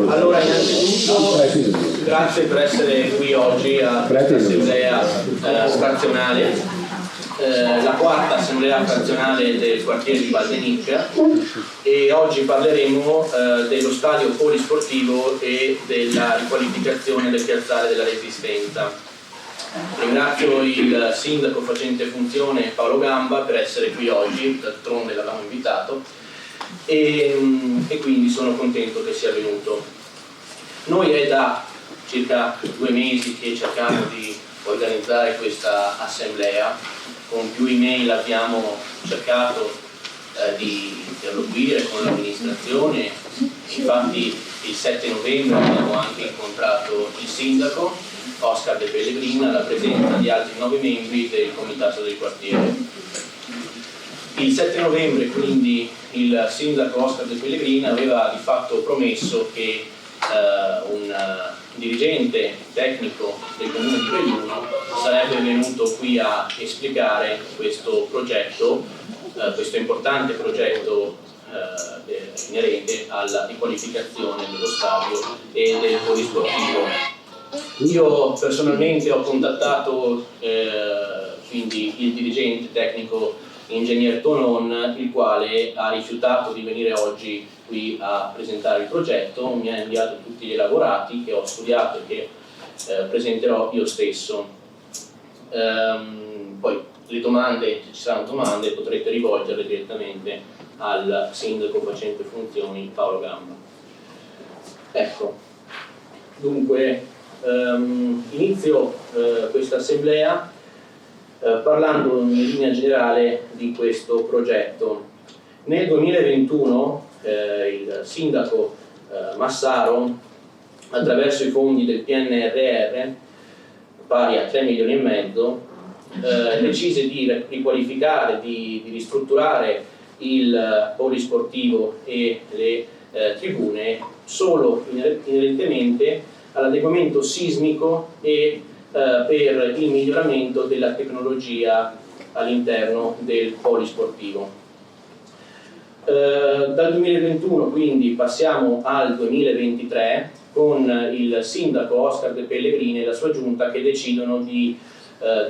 Allora, innanzitutto grazie per essere qui oggi a questa assemblea frazionale, la quarta assemblea frazionale del quartiere di Valdenicca, e oggi parleremo dello stadio polisportivo e della riqualificazione del piazzale della Resistenza. Ringrazio il sindaco facente funzione Paolo Gamba per essere qui oggi, d'altronde l'avevamo invitato, e quindi sono contento che sia venuto. Noi è da circa 2 mesi che cerchiamo di organizzare questa assemblea, con più email abbiamo cercato di interloquire con l'amministrazione. Infatti il 7 novembre abbiamo anche incontrato il sindaco Oscar De Pellegrina alla presenza di altri 9 membri del comitato del quartiere. Il 7 novembre quindi il sindaco Oscar De Pellegrina aveva di fatto promesso che un dirigente tecnico del comune di Belluno sarebbe venuto qui a esplicare questo progetto, questo importante progetto inerente alla riqualificazione dello stadio e del polisportivo. Io personalmente ho contattato quindi il dirigente tecnico ingegner Tonon, il quale ha rifiutato di venire oggi qui a presentare il progetto. Mi ha inviato tutti gli elaborati che ho studiato e che presenterò io stesso. Poi le domande, se ci saranno domande, potrete rivolgerle direttamente al sindaco facente funzioni Paolo Gamba. Ecco, dunque inizio questa assemblea parlando in linea generale di questo progetto. Nel 2021 il sindaco Massaro, attraverso i fondi del PNRR pari a 3,5 milioni, decise di riqualificare, di ristrutturare il polisportivo e le tribune solo inerentemente all'adeguamento sismico e per il miglioramento della tecnologia all'interno del polisportivo. Dal 2021 quindi passiamo al 2023 con il sindaco Oscar De Pellegrini e la sua giunta che decidono di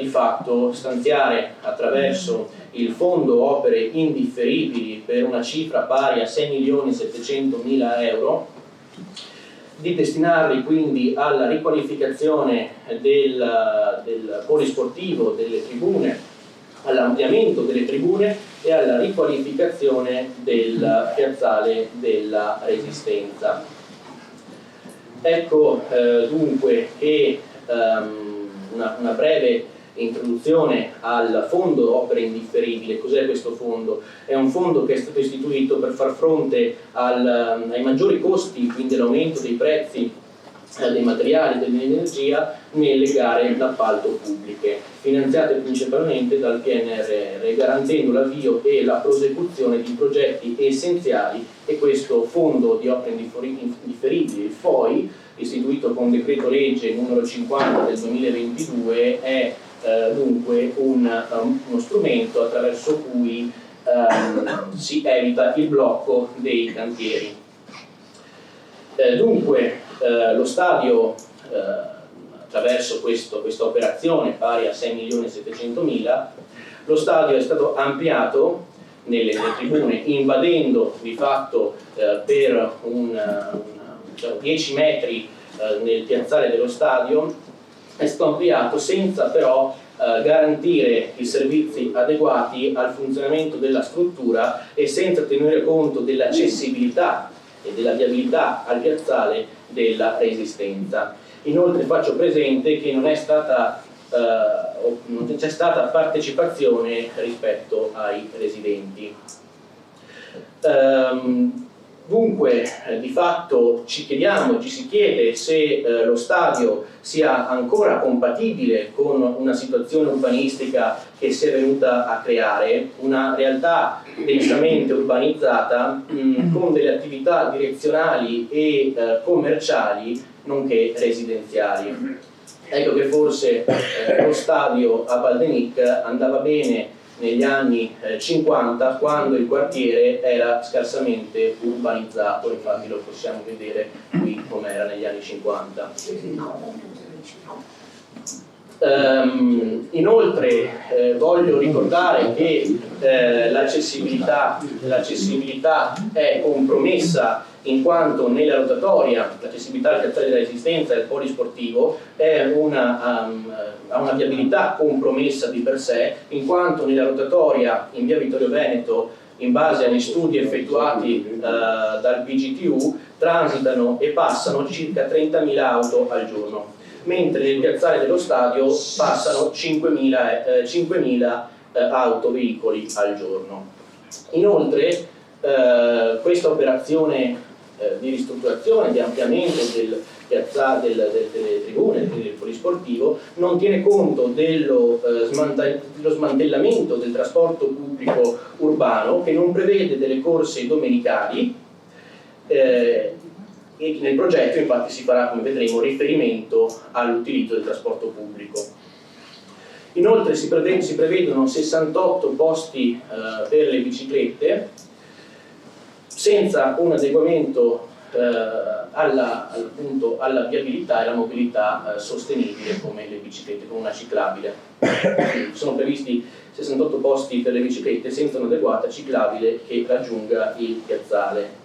fatto stanziare attraverso il fondo opere indifferibili per una cifra pari a 6.700.000 euro, di destinarli quindi alla riqualificazione del polisportivo, delle tribune, all'ampliamento delle tribune e alla riqualificazione del piazzale della Resistenza. Ecco dunque che una breve introduzione al fondo opere indifferibili. Cos'è questo fondo? È un fondo che è stato istituito per far fronte ai maggiori costi, quindi all'aumento dei prezzi dei materiali e dell'energia nelle gare d'appalto pubbliche, finanziate principalmente dal PNRR, garantendo l'avvio e la prosecuzione di progetti essenziali. E questo fondo di opere indifferibili, il FOI, istituito con decreto legge numero 50 del 2022, è dunque uno strumento attraverso cui si evita il blocco dei cantieri. Dunque lo stadio, attraverso questa operazione pari a 6.700.000, lo stadio è stato ampliato nelle tribune, invadendo di fatto per 10 metri nel piazzale dello stadio. È stato ampliato senza però garantire i servizi adeguati al funzionamento della struttura e senza tenere conto dell'accessibilità e della viabilità al piazzale della Resistenza. Inoltre faccio presente che non c'è stata partecipazione rispetto ai residenti. Dunque, di fatto ci si chiede se lo stadio sia ancora compatibile con una situazione urbanistica che si è venuta a creare, una realtà densamente urbanizzata con delle attività direzionali e commerciali, nonché residenziali. Ecco che forse lo stadio a Valdenicca andava bene negli anni 50, quando il quartiere era scarsamente urbanizzato. Infatti lo possiamo vedere qui com'era negli anni 50. Inoltre voglio ricordare che l'accessibilità è compromessa in quanto nella rotatoria l'accessibilità al piazzale della Resistenza e al polisportivo ha una viabilità compromessa di per sé, in quanto nella rotatoria in via Vittorio Veneto, in base agli studi effettuati dal PGTU, transitano e passano circa 30.000 auto al giorno, mentre nel piazzale dello stadio passano 5.000 autoveicoli al giorno. Inoltre questa operazione di ristrutturazione, di ampliamento del piazzale, delle tribune del polisportivo, non tiene conto dello smantellamento del trasporto pubblico urbano, che non prevede delle corse domenicali, e nel progetto infatti si farà, come vedremo, riferimento all'utilizzo del trasporto pubblico. Inoltre si prevedono 68 posti per le biciclette, senza un adeguamento alla viabilità e alla mobilità sostenibile come le biciclette, come una ciclabile. Sono previsti 68 posti per le biciclette senza un'adeguata ciclabile che raggiunga il piazzale.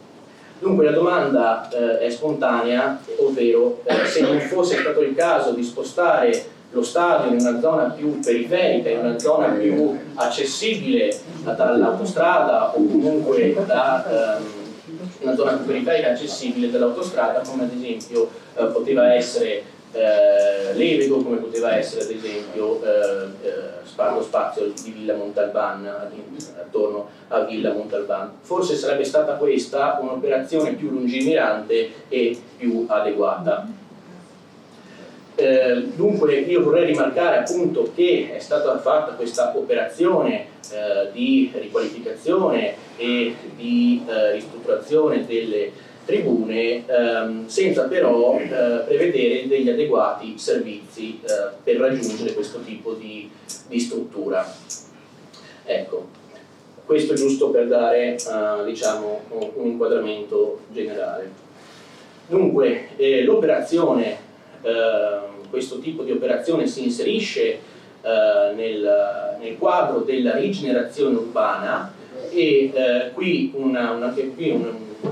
Dunque la domanda è spontanea, ovvero se non fosse stato il caso di spostare lo stadio in una zona più periferica, in una zona più accessibile dall'autostrada, o comunque una zona più periferica accessibile dall'autostrada, come ad esempio poteva essere Levego, come poteva essere ad esempio lo spazio di Villa Montalban, attorno a Villa Montalban. Forse sarebbe stata questa un'operazione più lungimirante e più adeguata. Dunque io vorrei rimarcare appunto che è stata fatta questa operazione di riqualificazione e di ristrutturazione delle tribune senza però prevedere degli adeguati servizi per raggiungere questo tipo di struttura. Ecco, questo giusto per dare diciamo un inquadramento generale. Dunque l'operazione, questo tipo di operazione si inserisce nel quadro della rigenerazione urbana e qui una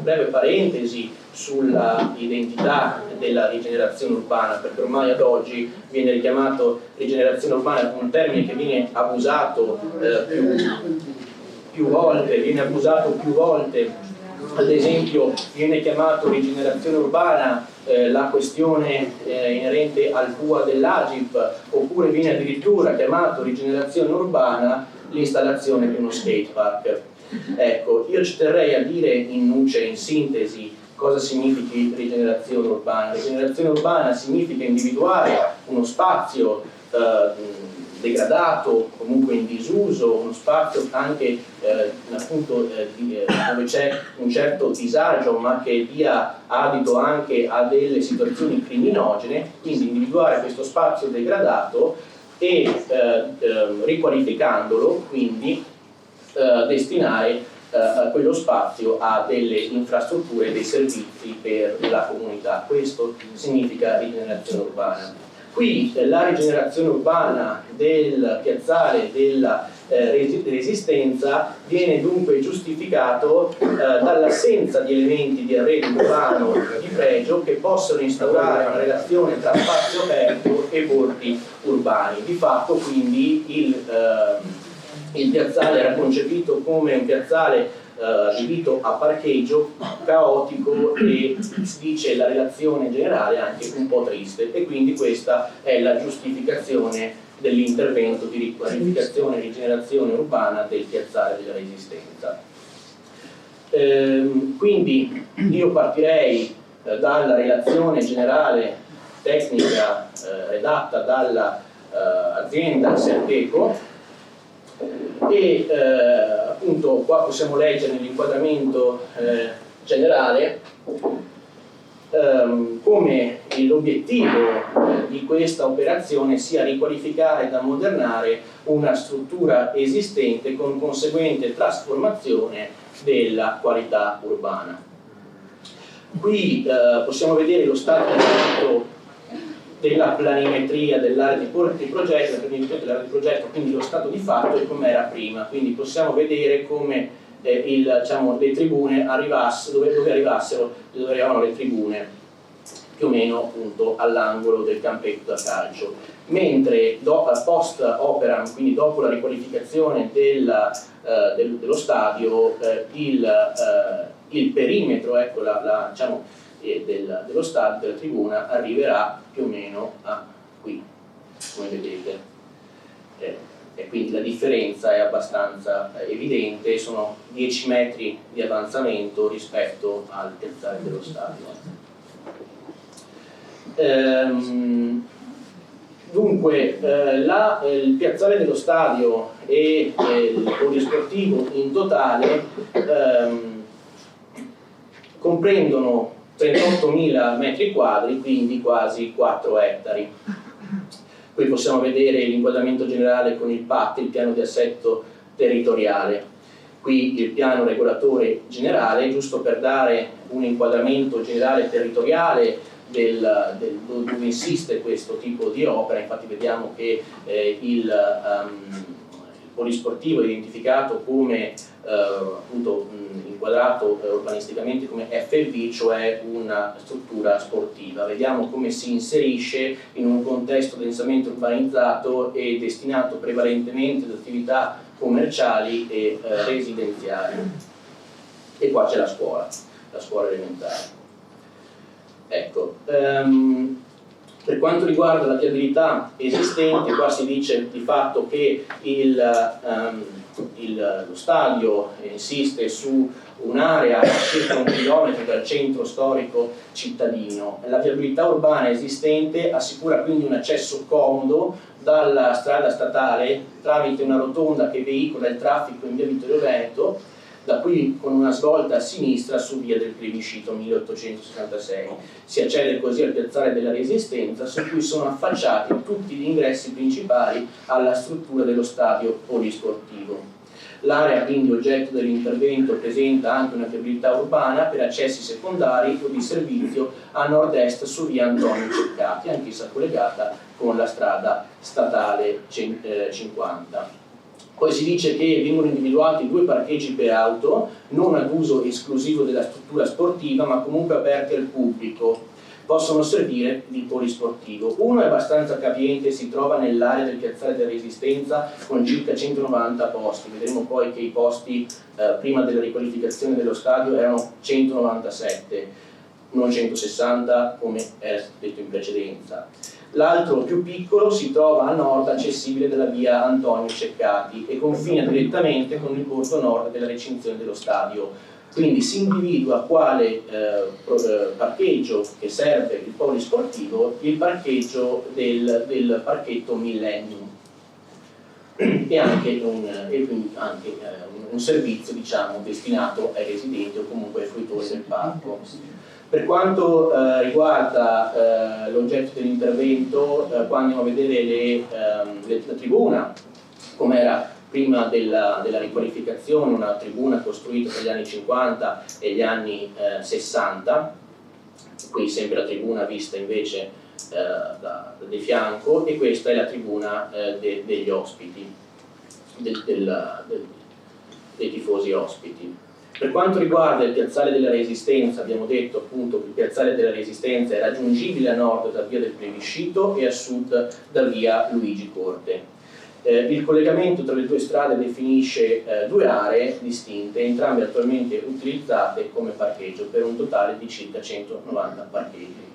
breve parentesi sulla identità della rigenerazione urbana, perché ormai ad oggi viene richiamato rigenerazione urbana un termine che viene abusato più volte, ad esempio viene chiamato rigenerazione urbana la questione inerente al PUA dell'Agip, oppure viene addirittura chiamato rigenerazione urbana l'installazione di uno skatepark. Ecco, io ci terrei a dire in nuce, in sintesi, cosa significhi rigenerazione urbana. Rigenerazione urbana significa individuare uno spazio degradato, comunque in disuso, uno spazio anche appunto dove c'è un certo disagio, ma che dia adito anche a delle situazioni criminogene, quindi individuare questo spazio degradato e riqualificandolo, quindi destinare quello spazio a delle infrastrutture e dei servizi per la comunità. Questo significa rigenerazione urbana. Qui la rigenerazione urbana del piazzale della Resistenza viene dunque giustificato dall'assenza di elementi di arredo urbano di pregio che possono instaurare una relazione tra spazio aperto e bordi urbani. Di fatto quindi il piazzale era concepito come un piazzale adibito a parcheggio, caotico e, si dice, la relazione generale anche un po' triste, e quindi questa è la giustificazione dell'intervento di riqualificazione e rigenerazione urbana del piazzale della Resistenza. Quindi io partirei dalla relazione generale tecnica redatta dall'azienda Serteco e appunto qua possiamo leggere nell'inquadramento generale come l'obiettivo di questa operazione sia riqualificare ed ammodernare una struttura esistente con conseguente trasformazione della qualità urbana. Qui possiamo vedere lo stato della planimetria dell'area di progetto, quindi lo stato di fatto e com'era prima. Quindi possiamo vedere come le tribune arrivassero, dove arrivavano le tribune, più o meno appunto all'angolo del campetto da calcio. Mentre post operam, quindi dopo la riqualificazione dello stadio, il perimetro, ecco, dello stadio, della tribuna, arriverà più o meno a qui, come vedete. E quindi la differenza è abbastanza evidente, sono 10 metri di avanzamento rispetto al piazzale dello stadio. Dunque, il piazzale dello stadio e il polisportivo in totale comprendono 38.000 metri quadri, quindi quasi 4 ettari. Qui possiamo vedere l'inquadramento generale con il PAT, il piano di assetto territoriale. Qui il piano regolatore generale, giusto per dare un inquadramento generale territoriale dove insiste questo tipo di opera. Infatti vediamo che il polisportivo è identificato come appunto inquadrato urbanisticamente come FLV, cioè una struttura sportiva. Vediamo come si inserisce in un contesto densamente urbanizzato e destinato prevalentemente ad attività commerciali e residenziali. E qua c'è la scuola elementare. Ecco, per quanto riguarda la viabilità esistente, qua si dice di fatto che lo stadio insiste su un'area a circa 1 chilometro dal centro storico cittadino. La viabilità urbana esistente assicura quindi un accesso comodo dalla strada statale tramite una rotonda che veicola il traffico in via Vittorio Veneto, da qui con una svolta a sinistra su via del Plebiscito 1866. Si accede così al piazzale della Resistenza, su cui sono affacciati tutti gli ingressi principali alla struttura dello stadio polisportivo. L'area quindi oggetto dell'intervento presenta anche una viabilità urbana per accessi secondari o di servizio a nord-est su via Antonio Ceccati, anch'essa collegata con la strada statale 50. Poi si dice che vengono individuati 2 parcheggi per auto, non ad uso esclusivo della struttura sportiva, ma comunque aperti al pubblico. Possono servire di polisportivo. Uno è abbastanza capiente e si trova nell'area del piazzale della Resistenza con circa 190 posti. Vedremo poi che i posti prima della riqualificazione dello stadio erano 197, non 160 come era detto in precedenza. L'altro, più piccolo, si trova a nord, accessibile dalla via Antonio Ceccati e confina direttamente con il bordo nord della recinzione dello stadio. Quindi si individua quale parcheggio che serve il polisportivo, il parcheggio del parchetto Millennium e anche un servizio, diciamo, destinato ai residenti o comunque ai fruitori del parco. Per quanto riguarda l'oggetto dell'intervento, qua andiamo a vedere la tribuna, come era prima della riqualificazione, una tribuna costruita tra gli anni 50 e gli anni 60, qui sempre la tribuna vista invece di fianco, e questa è la tribuna degli ospiti, dei tifosi ospiti. Per quanto riguarda il piazzale della Resistenza, abbiamo detto appunto che il piazzale della Resistenza è raggiungibile a nord da via del Plebiscito e a sud da via Luigi Corte. Il collegamento tra le 2 strade definisce 2 aree distinte, entrambe attualmente utilizzate come parcheggio, per un totale di circa 190 parcheggi.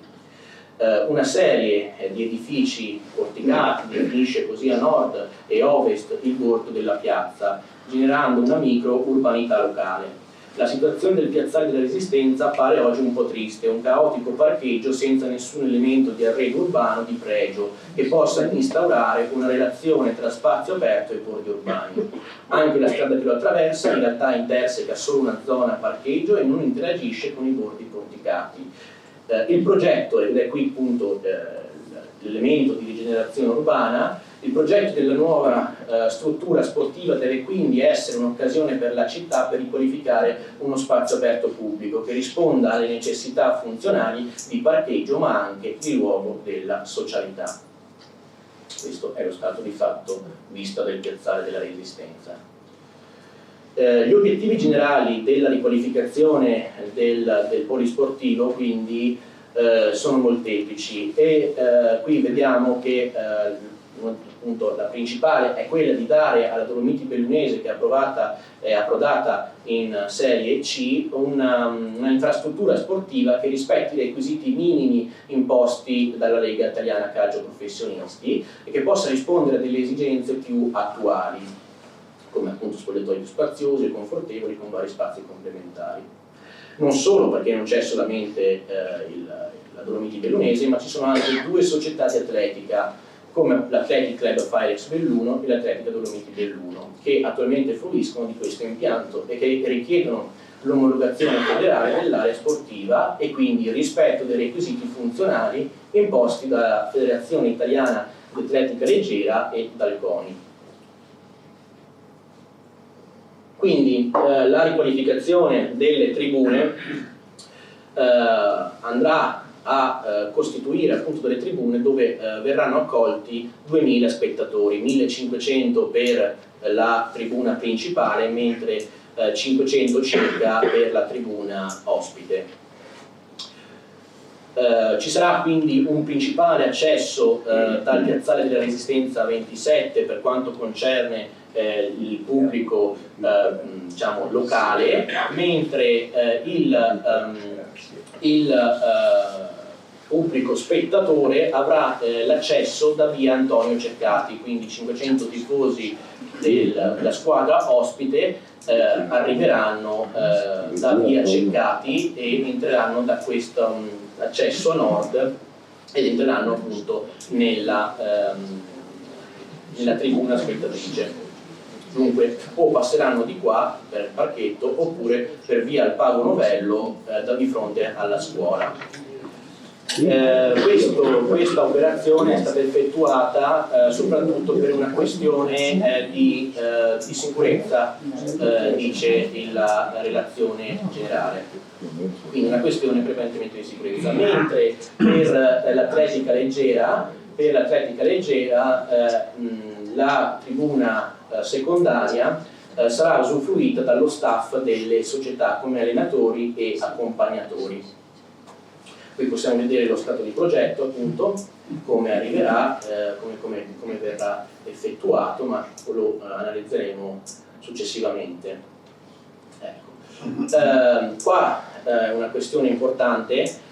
Una serie di edifici porticati definisce così a nord e ovest il bordo della piazza, generando una micro-urbanità locale. La situazione del piazzale della Resistenza appare oggi un po' triste, un caotico parcheggio senza nessun elemento di arredo urbano di pregio che possa instaurare una relazione tra spazio aperto e bordi urbani. Anche la strada che lo attraversa in realtà interseca solo una zona parcheggio e non interagisce con i bordi porticati. Il progetto, ed è qui appunto l'elemento di rigenerazione urbana, il progetto della nuova struttura sportiva deve quindi essere un'occasione per la città per riqualificare uno spazio aperto pubblico che risponda alle necessità funzionali di parcheggio ma anche di luogo della socialità. Questo è lo stato di fatto vista del piazzale della Resistenza. Gli obiettivi generali della riqualificazione del polisportivo quindi sono molteplici e qui vediamo che appunto, la principale è quella di dare alla Dolomiti Bellunese, che è approdata in Serie C, una infrastruttura sportiva che rispetti i requisiti minimi imposti dalla Lega Italiana Calcio Professionisti e che possa rispondere a delle esigenze più attuali, come appunto spogliatoi più spaziosi e confortevoli con vari spazi complementari. Non solo perché non c'è solamente la Dolomiti Bellunese, ma ci sono anche due società di atletica, come l'Athletic Club Firex Belluno e l'Atletica Dolomiti Belluno, che attualmente fruiscono di questo impianto e che richiedono l'omologazione federale dell'area sportiva e quindi il rispetto dei requisiti funzionali imposti dalla Federazione Italiana di Atletica Leggera e dal CONI. Quindi la riqualificazione delle tribune andrà a costituire appunto delle tribune dove verranno accolti 2000 spettatori, 1500 per la tribuna principale, mentre 500 circa per la tribuna ospite. Ci sarà quindi un principale accesso dal piazzale della Resistenza 27 per quanto concerne il pubblico diciamo locale, mentre il pubblico spettatore avrà l'accesso da via Antonio Ceccati, quindi 500 tifosi della squadra ospite arriveranno da via Ceccati e entreranno da questo accesso a nord ed entreranno appunto nella tribuna spettatrice. Dunque o passeranno di qua per il parchetto oppure per via al Pago Novello da di fronte alla scuola. Questa operazione è stata effettuata soprattutto per una questione di sicurezza, dice la relazione generale, quindi una questione prevalentemente di sicurezza, mentre per l'atletica leggera la tribuna secondaria sarà usufruita dallo staff delle società come allenatori e accompagnatori. Qui possiamo vedere lo stato di progetto, appunto, come arriverà, come verrà effettuato, ma lo analizzeremo successivamente. Ecco. Qua una questione importante.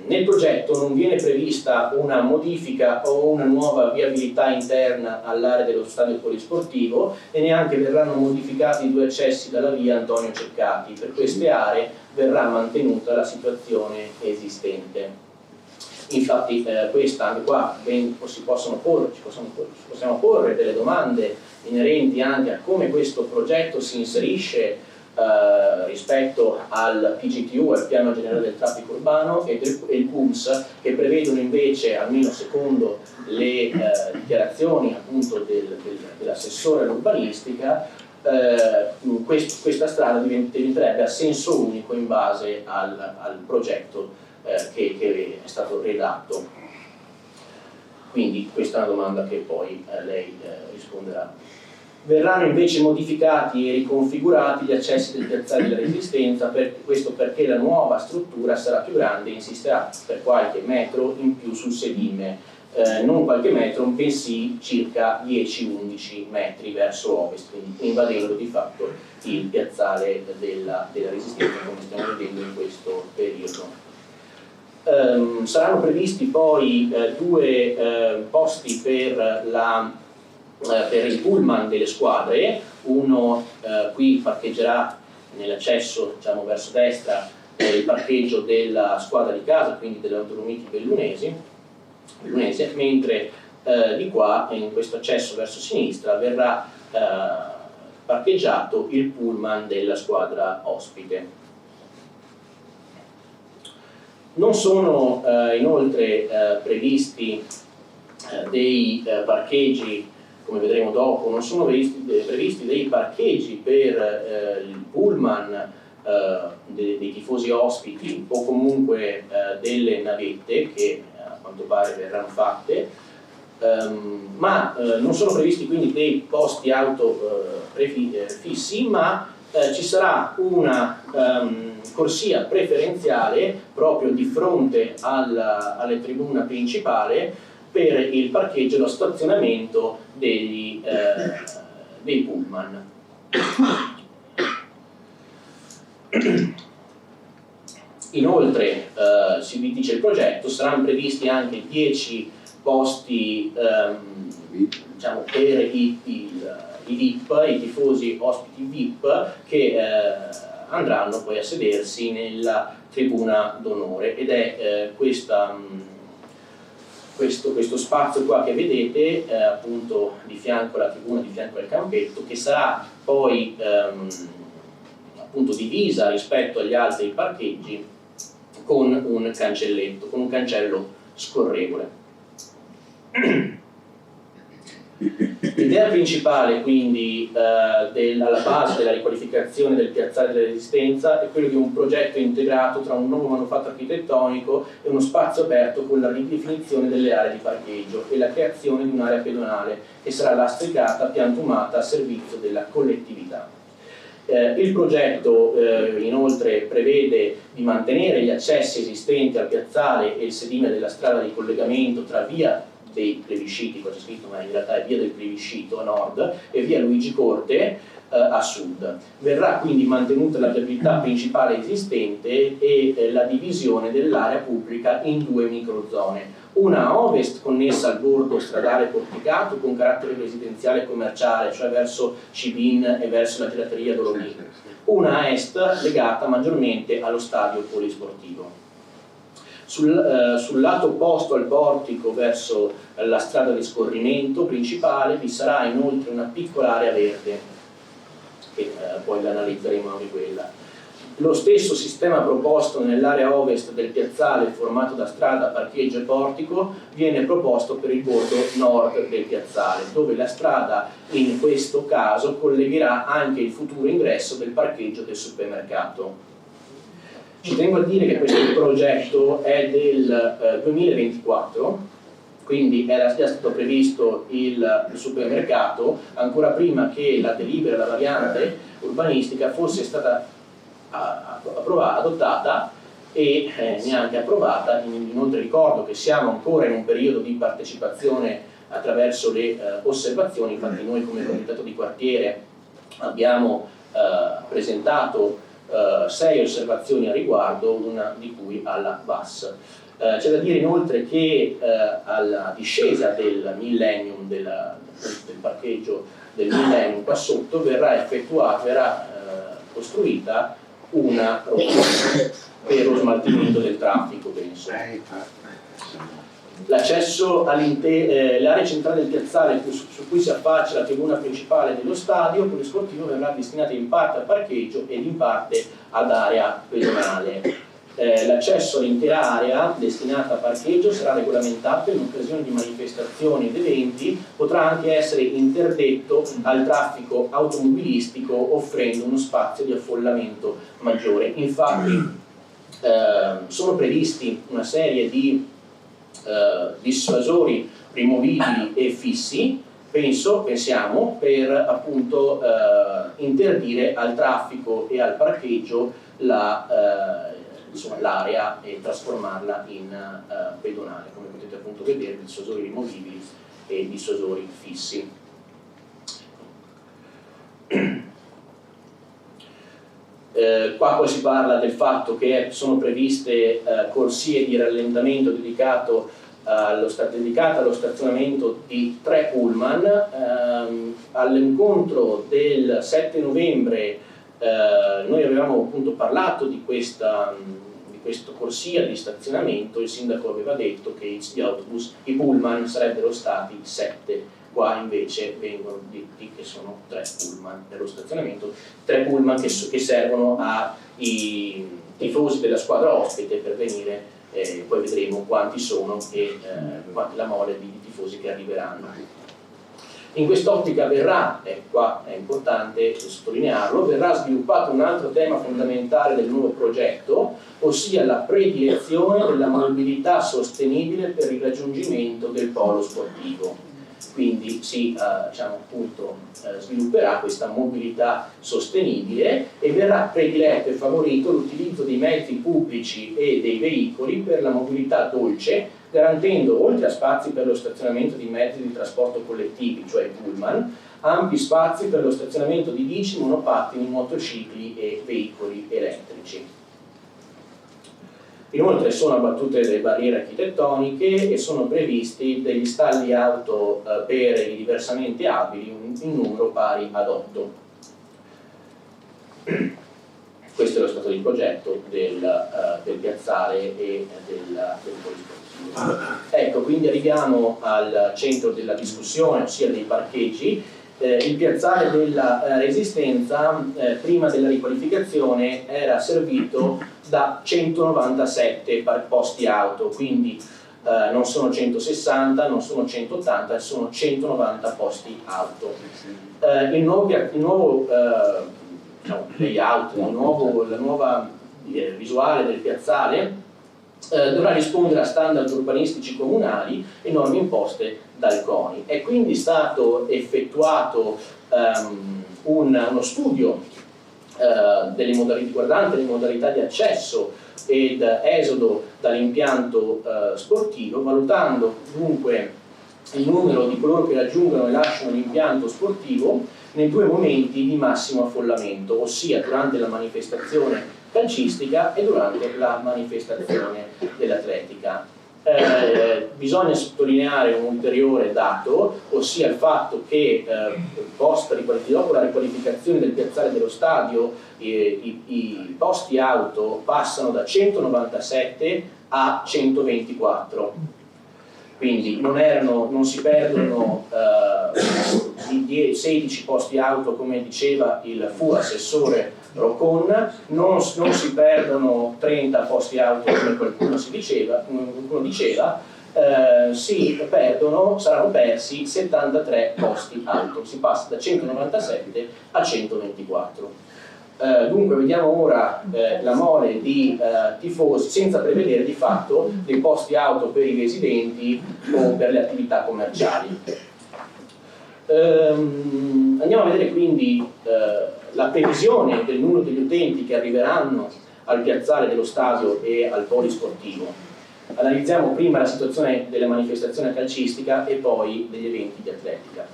Nel progetto non viene prevista una modifica o una nuova viabilità interna all'area dello stadio polisportivo e neanche verranno modificati i due accessi dalla via Antonio Ceccati. Per queste aree verrà mantenuta la situazione esistente. Infatti anche qua possiamo porre delle domande inerenti anche a come questo progetto si inserisce rispetto al PGTU, al piano generale del traffico urbano, e il PUMS, che prevedono invece, almeno secondo le dichiarazioni appunto dell'assessore all'urbanistica, questa strada diventerebbe a senso unico in base al progetto che è stato redatto. Quindi questa è una domanda che poi lei risponderà. Verranno invece modificati e riconfigurati gli accessi del piazzale della Resistenza, questo perché la nuova struttura sarà più grande e insisterà per qualche metro in più sul sedime, non qualche metro, bensì circa 10-11 metri verso ovest, quindi invadendo di fatto il piazzale della Resistenza, come stiamo vedendo in questo periodo. Saranno previsti poi due posti per il pullman delle squadre, uno qui parcheggerà nell'accesso, diciamo, verso destra il parcheggio della squadra di casa, quindi della Dolomiti Bellunese, mentre di qua in questo accesso verso sinistra verrà parcheggiato il pullman della squadra ospite. Non sono inoltre previsti dei parcheggi, come vedremo dopo, non sono previsti dei parcheggi per il pullman dei tifosi ospiti o comunque delle navette che a quanto pare verranno fatte, ma non sono previsti quindi dei posti auto fissi, ma ci sarà una corsia preferenziale proprio di fronte alla tribuna principale per il parcheggio e lo stazionamento dei pullman. Inoltre, si dice il progetto, saranno previsti anche 10 posti diciamo, per i VIP, i tifosi ospiti VIP, che andranno poi a sedersi nella tribuna d'onore, ed è questo spazio qua che vedete appunto di fianco alla tribuna, di fianco al campetto, che sarà poi appunto divisa rispetto agli altri parcheggi con un cancelletto, con un cancello scorrevole. L'idea principale quindi alla base della riqualificazione del piazzale della Resistenza è quello di un progetto integrato tra un nuovo manufatto architettonico e uno spazio aperto con la ridefinizione delle aree di parcheggio e la creazione di un'area pedonale che sarà lastricata, piantumata a servizio della collettività. Il progetto inoltre prevede di mantenere gli accessi esistenti al piazzale e il sedime della strada di collegamento tra via dei Plebisciti, qua c'è scritto ma in realtà è via del Plebiscito a nord e via Luigi Corte a sud. Verrà quindi mantenuta la viabilità principale esistente e la divisione dell'area pubblica in 2 microzone, una a ovest connessa al bordo stradale porticato con carattere residenziale e commerciale, cioè verso Cibin e verso la gelateria Dolomì, una a est legata maggiormente allo stadio polisportivo. Sul lato opposto al portico verso la strada di scorrimento principale vi sarà inoltre una piccola area verde, che poi l'analizzeremo anche quella. Lo stesso sistema proposto nell'area ovest del piazzale, formato da strada, parcheggio e portico, viene proposto per il bordo nord del piazzale, dove la strada in questo caso collegherà anche il futuro ingresso del parcheggio del supermercato. Ci tengo a dire che questo progetto è del 2024, quindi era già stato previsto il supermercato ancora prima che la delibera, la variante urbanistica fosse stata adottata e neanche approvata. Inoltre ricordo che siamo ancora in un periodo di partecipazione attraverso le osservazioni, infatti noi come comitato di quartiere abbiamo presentato 6 osservazioni a riguardo, una di cui alla VAS. C'è da dire inoltre che alla discesa del Millennium, del parcheggio del Millennium qua sotto, verrà costruita una rotunda per lo smaltimento del traffico, penso. L'accesso all'area centrale del piazzale su cui si affaccia la tribuna principale dello stadio polisportivo verrà destinata in parte al parcheggio ed in parte ad area pedonale. L'accesso all'intera area destinata a parcheggio sarà regolamentato in occasione di manifestazioni ed eventi, potrà anche essere interdetto al traffico automobilistico offrendo uno spazio di affollamento maggiore. Infatti sono previsti una serie di dissuasori rimovibili e fissi, pensiamo, per appunto interdire al traffico e al parcheggio l'area e trasformarla in pedonale, come potete appunto vedere, dissuasori rimovibili e dissuasori fissi. Qua poi si parla del fatto che sono previste corsie di rallentamento dedicate allo stazionamento di 3 pullman. All'incontro del 7 novembre noi avevamo appunto parlato di questa corsia di stazionamento. Il sindaco aveva detto che gli autobus, i pullman sarebbero stati 7. Qua invece vengono detti che sono 3 pullman per lo stazionamento, 3 pullman che servono ai tifosi della squadra ospite per venire poi vedremo quanti sono e la mole di tifosi che arriveranno. In quest'ottica verrà, e qua è importante sottolinearlo, verrà sviluppato un altro tema fondamentale del nuovo progetto, ossia la predilezione della mobilità sostenibile per il raggiungimento del polo sportivo. Quindi si svilupperà questa mobilità sostenibile e verrà prediletto e favorito l'utilizzo dei mezzi pubblici e dei veicoli per la mobilità dolce, garantendo, oltre a spazi per lo stazionamento di mezzi di trasporto collettivi, cioè pullman, ampi spazi per lo stazionamento di bici, monopattini, motocicli e veicoli elettrici. Inoltre sono abbattute delle barriere architettoniche e sono previsti degli stalli auto per i diversamente abili in numero pari ad 8. Questo è lo stato di progetto del piazzale e del polisportivo. Ecco, quindi arriviamo al centro della discussione, ossia dei parcheggi. Il piazzale della Resistenza, prima della riqualificazione, era servito da 197 posti auto, quindi non sono 160, non sono 180, sono 190 posti auto. Il nuovo layout, la nuova visuale del piazzale dovrà rispondere a standard urbanistici comunali e norme imposte dal CONI. È quindi stato effettuato uno studio riguardante le modalità di accesso ed esodo dall'impianto sportivo, valutando dunque il numero di coloro che raggiungono e lasciano l'impianto sportivo nei due momenti di massimo affollamento, ossia durante la manifestazione calcistica e durante la manifestazione dell'atletica. Bisogna sottolineare un ulteriore dato, ossia il fatto che dopo la riqualificazione del piazzale dello stadio i posti auto passano da 197 a 124, quindi non si perdono 16 posti auto come diceva il fu assessore Rocon, non si perdono 30 posti auto come qualcuno diceva, saranno persi 73 posti auto, si passa da 197 a 124. Dunque vediamo ora la mole di tifosi, senza prevedere di fatto dei posti auto per i residenti o per le attività commerciali. Andiamo a vedere quindi la previsione del numero degli utenti che arriveranno al piazzale dello stadio e al polisportivo. Analizziamo prima la situazione delle manifestazioni calcistica e poi degli eventi di atletica.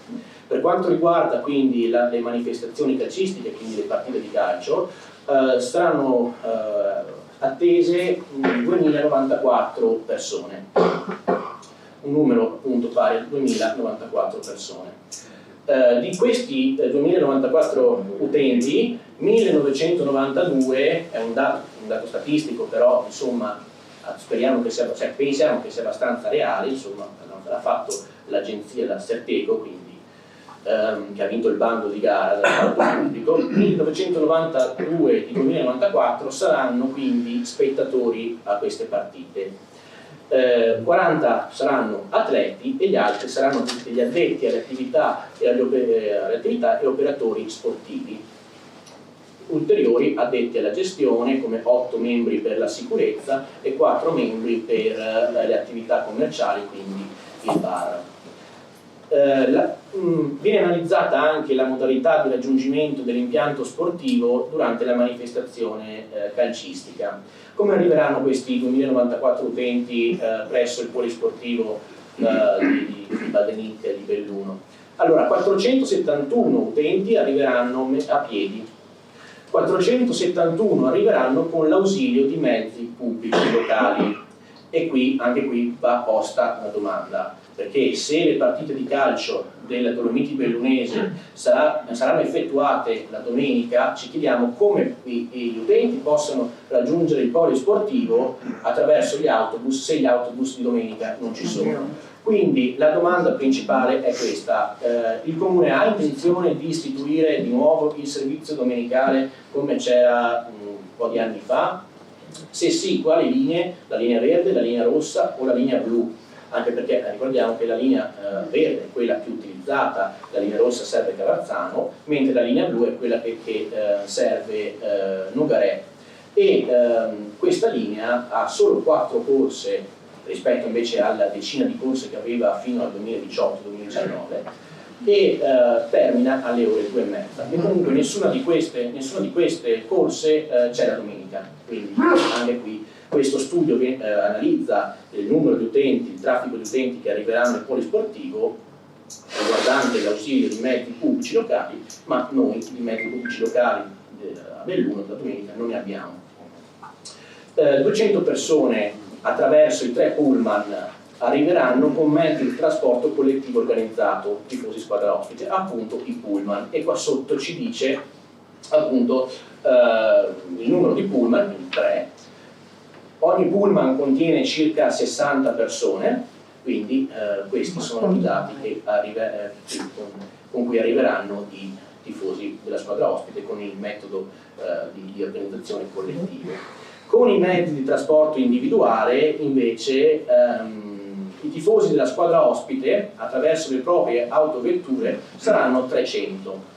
Per quanto riguarda quindi le manifestazioni calcistiche, quindi le partite di calcio, saranno attese 2094 persone, un numero appunto pari a 2094 persone. Di questi 2094 utenti, 1992 è un dato statistico, però insomma pensiamo che sia abbastanza reale, insomma l'ha fatto l'agenzia, la Serteco, quindi che ha vinto il bando di gara dal pubblico. 1992 di 2094 saranno quindi spettatori a queste partite. 40 saranno atleti e gli altri saranno gli addetti alle attività e operatori sportivi. Ulteriori addetti alla gestione, come 8 membri per la sicurezza e 4 membri per le attività commerciali, quindi il bar. Viene analizzata anche la modalità di raggiungimento dell'impianto sportivo durante la manifestazione calcistica. Come arriveranno questi 2094 utenti presso il polisportivo di Badenicchia di Belluno? Allora, 471 utenti arriveranno a piedi, 471 arriveranno con l'ausilio di mezzi pubblici locali, e anche qui va posta una domanda, perché se le partite di calcio della Dolomiti Bellunese saranno effettuate la domenica, ci chiediamo come gli utenti possano raggiungere il polisportivo attraverso gli autobus se gli autobus di domenica non ci sono. Quindi la domanda principale è questa: il Comune ha intenzione di istituire di nuovo il servizio domenicale come c'era un po' di anni fa? Se sì, quali linee? La linea verde, la linea rossa o la linea blu? Anche perché ricordiamo che la linea verde è quella più utilizzata, la linea rossa serve Cavarzano, mentre la linea blu è quella che serve Nogaret. E questa linea ha solo 4 corse rispetto invece alla decina di corse che aveva fino al 2018-2019 e termina alle ore 2:30. E comunque nessuna di queste corse c'è la domenica, quindi anche qui questo studio che analizza il numero di utenti, il traffico di utenti che arriveranno al polisportivo riguardante l'ausilio di mezzi pubblici locali, ma noi di mezzi pubblici locali a Belluno la domenica non ne abbiamo. 200 persone attraverso i 3 pullman arriveranno con mezzi di trasporto collettivo organizzato, tifosi squadra ospite, appunto i pullman, e qua sotto ci dice appunto il numero di pullman, quindi 3. Ogni pullman contiene circa 60 persone, quindi questi sono i dati che con cui arriveranno i tifosi della squadra ospite con il metodo di organizzazione collettivo. Con i mezzi di trasporto individuale invece i tifosi della squadra ospite attraverso le proprie autovetture saranno 300.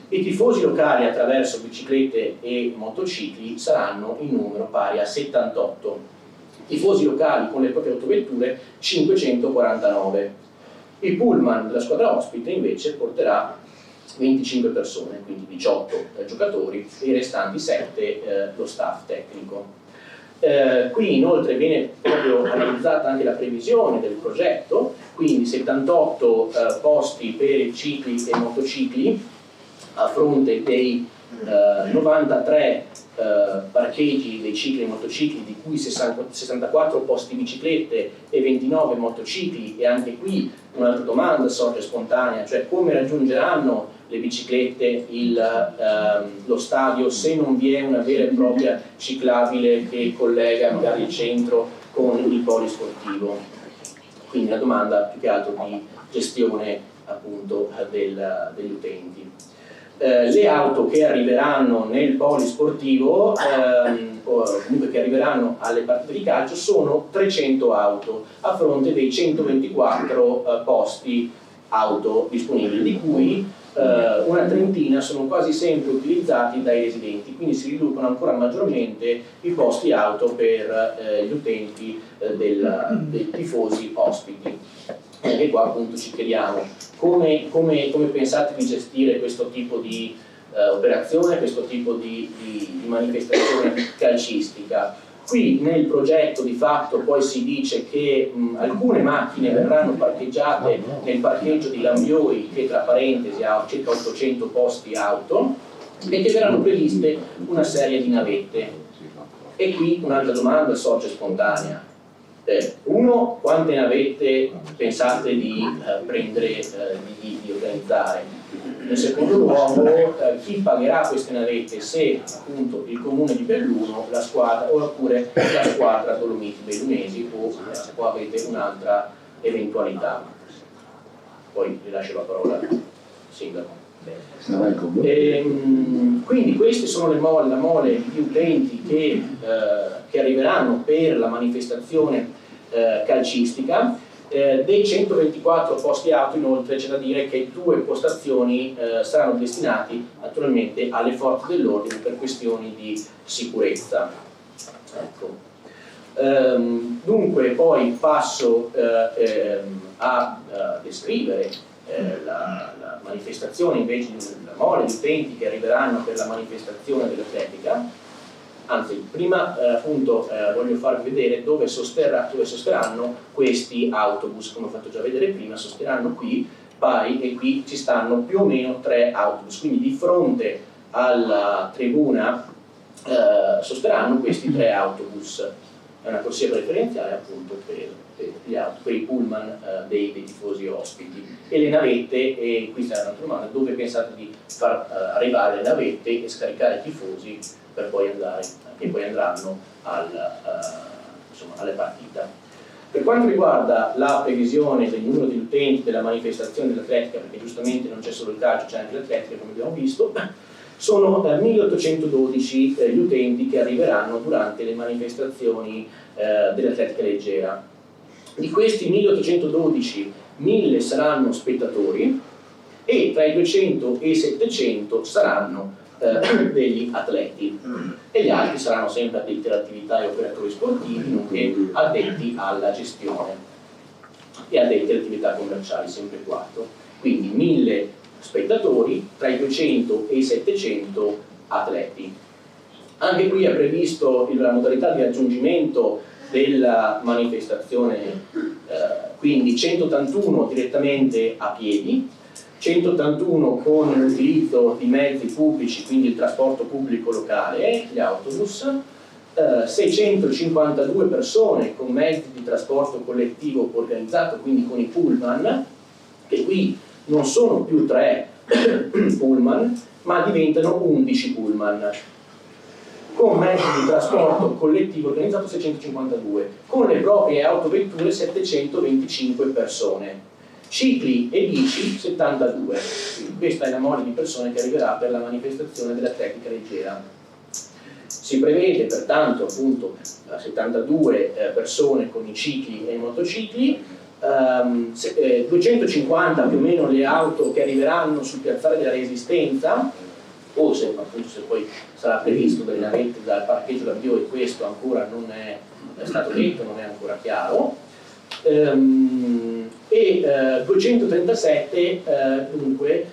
I tifosi locali attraverso biciclette e motocicli saranno in numero pari a 78. I tifosi locali con le proprie autovetture 549. Il pullman della squadra ospite invece porterà 25 persone, quindi 18 giocatori e i restanti 7 lo staff tecnico. Qui inoltre viene proprio analizzata anche la previsione del progetto, quindi 78 posti per cicli e motocicli a fronte dei 93 parcheggi dei cicli e motocicli, di cui 64 posti biciclette e 29 motocicli. E anche qui un'altra domanda sorge spontanea, cioè come raggiungeranno le biciclette lo stadio se non vi è una vera e propria ciclabile che collega magari il centro con il polisportivo. Quindi la domanda più che altro di gestione appunto degli utenti. Le auto che arriveranno nel polisportivo o comunque che arriveranno alle partite di calcio sono 300 auto a fronte dei 124 posti auto disponibili, di cui una trentina sono quasi sempre utilizzati dai residenti, quindi si riducono ancora maggiormente i posti auto per gli utenti dei tifosi ospiti. Anche qua appunto ci chiediamo come pensate di gestire questo tipo di operazione, questo tipo di manifestazione calcistica. Qui nel progetto di fatto poi si dice che alcune macchine verranno parcheggiate nel parcheggio di Lambioi, che tra parentesi ha circa 800 posti auto, e che verranno previste una serie di navette. E qui un'altra domanda sorge spontanea. Uno, quante navette pensate di prendere, di organizzare? In secondo luogo, chi pagherà queste navette, se appunto il comune di Belluno, la squadra, oppure la squadra Dolomiti Bellunesi, o se poi avete un'altra eventualità. Poi vi lascio la parola al sindaco. Quindi queste sono la mole di utenti che arriveranno per la manifestazione calcistica. Dei 124 posti auto inoltre c'è da dire che 2 postazioni saranno destinati naturalmente alle forze dell'ordine per questioni di sicurezza. Ecco. Dunque poi passo a descrivere la manifestazione invece la mole di utenti che arriveranno per la manifestazione dell'atletica. Anzi, prima appunto voglio farvi vedere dove sosterranno questi autobus. Come ho fatto già vedere prima, sosterranno qui, e qui ci stanno più o meno 3 autobus, quindi di fronte alla tribuna sosterranno questi 3 autobus. È una corsia preferenziale appunto per i pullman dei tifosi ospiti. E le navette, e qui sarà un'altra domanda, dove pensate di far arrivare le navette e scaricare i tifosi per poi andare, che poi andranno alle partite. Per quanto riguarda la previsione del numero di utenti della manifestazione dell'atletica, perché giustamente non c'è solo il calcio, c'è anche l'atletica come abbiamo visto, Sono 1812 gli utenti che arriveranno durante le manifestazioni dell'atletica leggera. Di questi 1812, 1000 saranno spettatori e tra i 200 e i 700 saranno degli atleti, e gli altri saranno sempre addetti all'attività e operatori sportivi, nonché addetti alla gestione e addetti alle attività commerciali, sempre 4. Quindi 1000 spettatori, tra i 200 e i 700 atleti. Anche qui è previsto la modalità di raggiungimento della manifestazione, quindi 181 direttamente a piedi, 181 con l'utilizzo di mezzi pubblici, quindi il trasporto pubblico locale, gli autobus, 652 persone con mezzi di trasporto collettivo organizzato, quindi con i pullman, che qui non sono più 3 pullman, ma diventano 11 pullman, con mezzi di trasporto collettivo organizzato 652, con le proprie autovetture 725 persone, cicli e bici 72. Quindi questa è la mole di persone che arriverà per la manifestazione dell'atletica leggera. Si prevede pertanto appunto 72 persone con i cicli e i motocicli, 250 più o meno le auto che arriveranno sul piazzale della Resistenza, o se, appunto, se poi sarà previsto dal parcheggio d'avvio, e questo ancora non è stato detto, non è ancora chiaro, e 237 dunque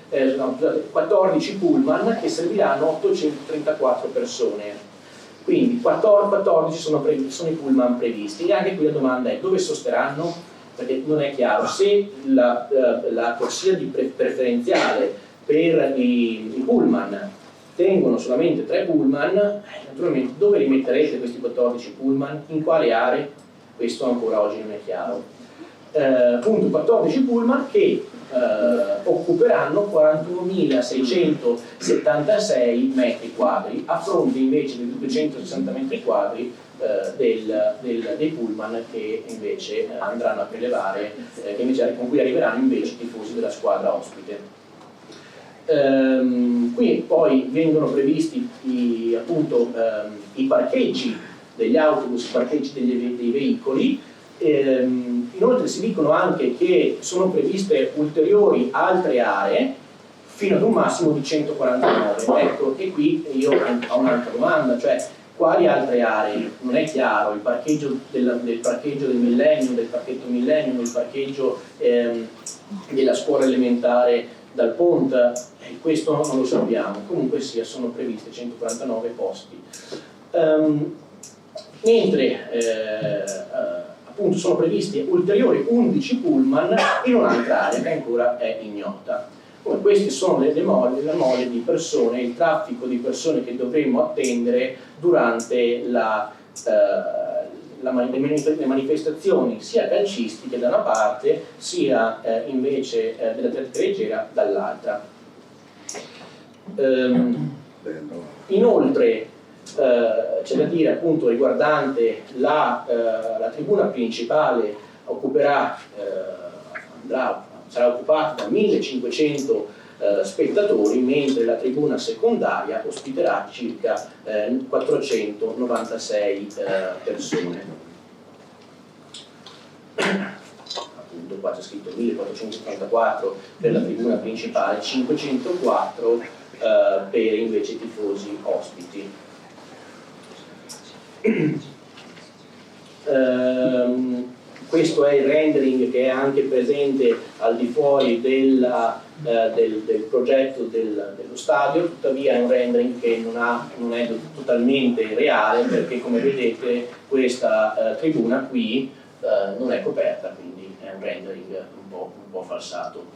14 pullman che serviranno 834 persone. Quindi 14 sono i pullman previsti, e anche qui la domanda è: dove sosteranno? Perché non è chiaro se la corsia preferenziale per i pullman tengono solamente 3 pullman, naturalmente dove li metterete questi 14 pullman? In quale aree? Questo ancora oggi non è chiaro. Appunto 14 pullman che occuperanno 41.676 metri quadri, a fronte invece dei 260 metri quadri dei pullman che invece andranno a prelevare, con cui arriveranno invece i tifosi della squadra ospite. Qui poi vengono previsti i parcheggi degli autobus, i parcheggi dei veicoli. Inoltre si dicono anche che sono previste ulteriori altre aree fino ad un massimo di 149. Ecco, e qui io ho un'altra domanda, cioè quali altre aree? Non è chiaro, il parcheggio del parcheggio del Millennium, del parchetto Millennium, il parcheggio della scuola elementare dal Ponte, questo non lo sappiamo. Comunque sia, sono previste 149 posti. Mentre appunto sono previsti ulteriori 11 pullman in un'altra area che ancora è ignota. Come queste sono la mole di persone, il traffico di persone che dovremmo attendere durante le manifestazioni sia calcistiche da una parte, sia invece dell'atletica leggera dall'altra. Inoltre c'è da dire appunto riguardante la tribuna principale sarà occupata da 1500 spettatori, mentre la tribuna secondaria ospiterà circa 496 persone. Appunto qua c'è scritto 1484 per la tribuna principale, 504 per invece i tifosi ospiti. Questo è il rendering che è anche presente al di fuori del progetto dello stadio, tuttavia è un rendering che non è totalmente reale, perché come vedete questa tribuna qui non è coperta, quindi è un rendering un po' falsato.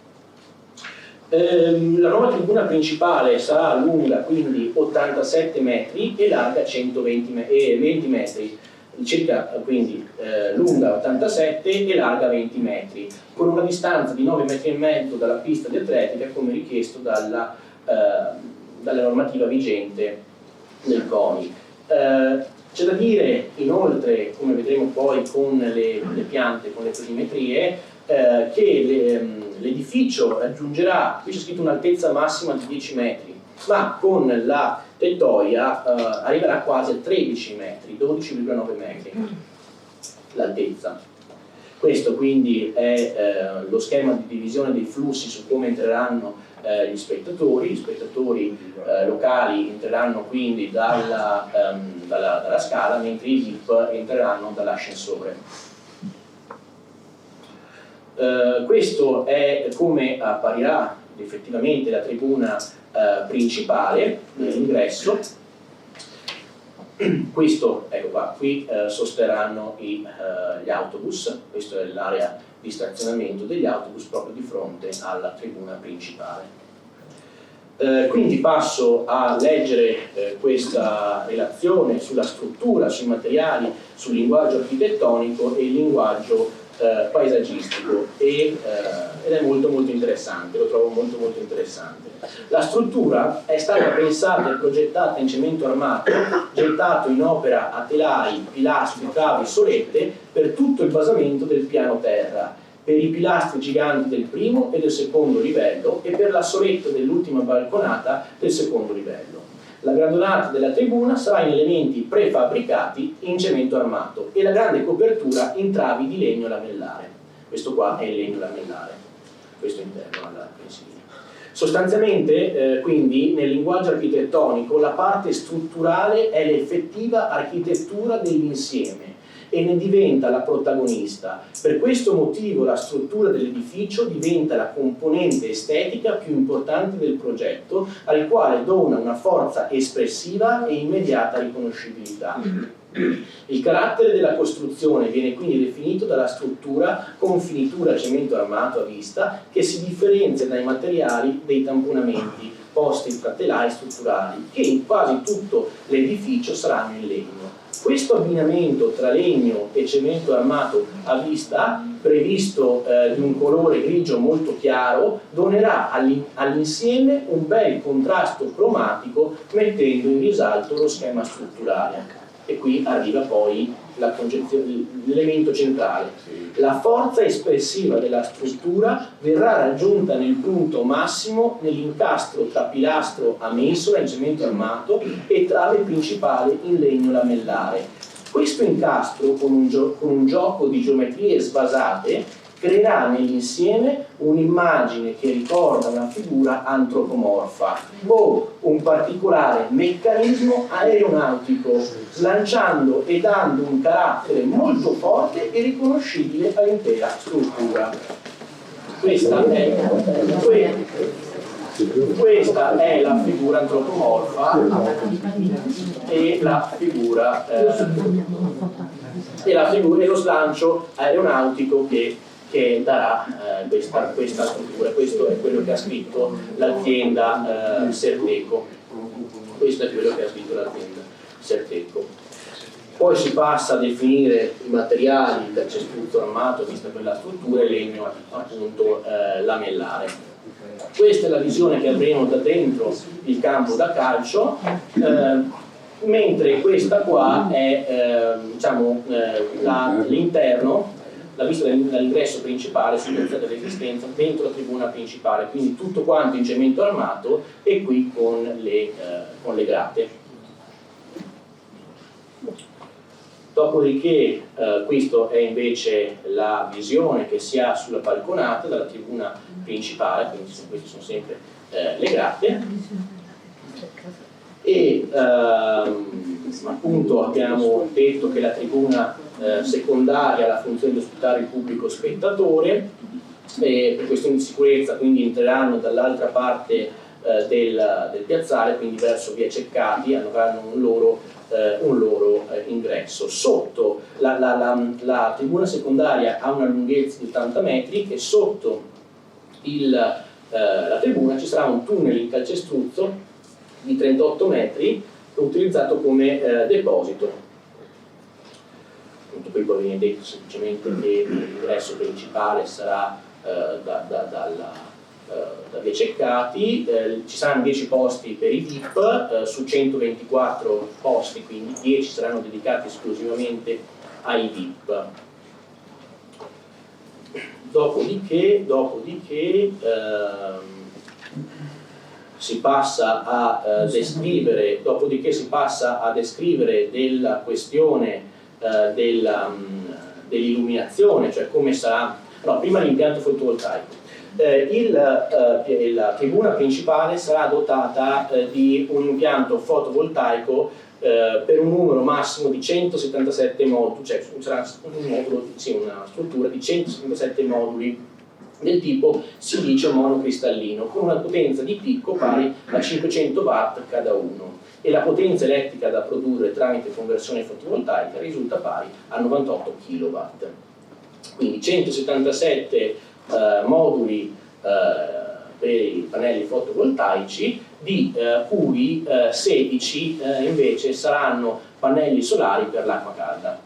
La nuova tribuna principale sarà lunga quindi 87 metri e larga 20 metri, circa, quindi lunga 87 e larga 20 metri, con una distanza di 9 metri e mezzo dalla pista di atletica, come richiesto dalla normativa vigente del CONI. C'è da dire inoltre, come vedremo poi con le piante, con le planimetrie, che l'edificio raggiungerà, qui c'è scritto un'altezza massima di 10 metri, ma con la tettoia arriverà quasi a 13 metri, 12,9 metri l'altezza. Questo quindi è lo schema di divisione dei flussi su come entreranno gli spettatori locali entreranno quindi dalla scala, mentre i VIP entreranno dall'ascensore. Questo è come apparirà effettivamente la tribuna principale dell'ingresso. Questo, ecco qua, qui sosterranno gli autobus, questa è l'area di stazionamento degli autobus proprio di fronte alla tribuna principale. Quindi passo a leggere questa relazione sulla struttura, sui materiali, sul linguaggio architettonico e il linguaggio paesaggistico ed è molto interessante, lo trovo molto interessante. La struttura è stata pensata e progettata in cemento armato, gettato in opera a telai, pilastri, travi, solette per tutto il basamento del piano terra, per i pilastri giganti del primo e del secondo livello e per la soletta dell'ultima balconata del secondo livello. La gradonata della tribuna sarà in elementi prefabbricati in cemento armato e la grande copertura in travi di legno lamellare. Questo qua è il legno lamellare, questo interno alla pensilina. Sostanzialmente, quindi, nel linguaggio architettonico la parte strutturale è l'effettiva architettura dell'insieme e ne diventa la protagonista. Per questo motivo la struttura dell'edificio diventa la componente estetica più importante del progetto, al quale dona una forza espressiva e immediata riconoscibilità. Il carattere della costruzione viene quindi definito dalla struttura con finitura cemento armato a vista, che si differenzia dai materiali dei tamponamenti posti tra telai strutturali, che in quasi tutto l'edificio saranno in legno. Questo abbinamento tra legno e cemento armato a vista, previsto di un colore grigio molto chiaro, donerà all'insieme un bel contrasto cromatico, mettendo in risalto lo schema strutturale. E qui arriva poi l'elemento centrale. La forza espressiva della struttura verrà raggiunta nel punto massimo nell'incastro tra pilastro a mensola in cemento armato e trave principale in legno lamellare. Questo incastro, con un gioco di geometrie sbasate, creerà nell'insieme un'immagine che ricorda una figura antropomorfa o un particolare meccanismo aeronautico, slanciando e dando un carattere molto forte e riconoscibile all'intera struttura. Questa è la figura antropomorfa e lo slancio aeronautico che darà questa struttura. Questo è quello che ha scritto l'azienda Serteco. Questo è quello che ha scritto l'azienda Serteco. Poi si passa a definire i materiali del calcestruzzo armato, vista quella struttura, e legno appunto lamellare. Questa è la visione che avremo da dentro il campo da calcio, mentre questa qua è l'interno, la vista dall'ingresso principale sul piazzale dell'esistenza dentro la tribuna principale, quindi tutto quanto in cemento armato e qui con le grate. Dopodiché questa è invece la visione che si ha sulla balconata dalla tribuna principale, quindi queste sono sempre le grate. E appunto abbiamo detto che la tribuna secondaria ha la funzione di ospitare il pubblico spettatore, e per questioni di sicurezza quindi entreranno dall'altra parte del piazzale, quindi verso via Ceccati, avranno un loro ingresso. Sotto la tribuna secondaria ha una lunghezza di 80 metri e sotto la tribuna ci sarà un tunnel in calcestruzzo di 38 metri utilizzato come deposito. Qui poi viene detto semplicemente che l'ingresso principale sarà da via Ceccati, ci saranno 10 posti per i VIP su 124 posti, quindi 10 saranno dedicati esclusivamente ai VIP. Dopodiché si passa a descrivere, dopodiché si passa a descrivere della questione dell'illuminazione, cioè come sarà, no, prima l'impianto fotovoltaico. La tribuna principale sarà dotata di un impianto fotovoltaico per un numero massimo di 177 moduli, cioè sarà una struttura di 177 moduli del tipo silicio monocristallino con una potenza di picco pari a 500 watt cada uno, e la potenza elettrica da produrre tramite conversione fotovoltaica risulta pari a 98 kW. Quindi 177 moduli per i pannelli fotovoltaici, di cui 16 invece saranno pannelli solari per l'acqua calda.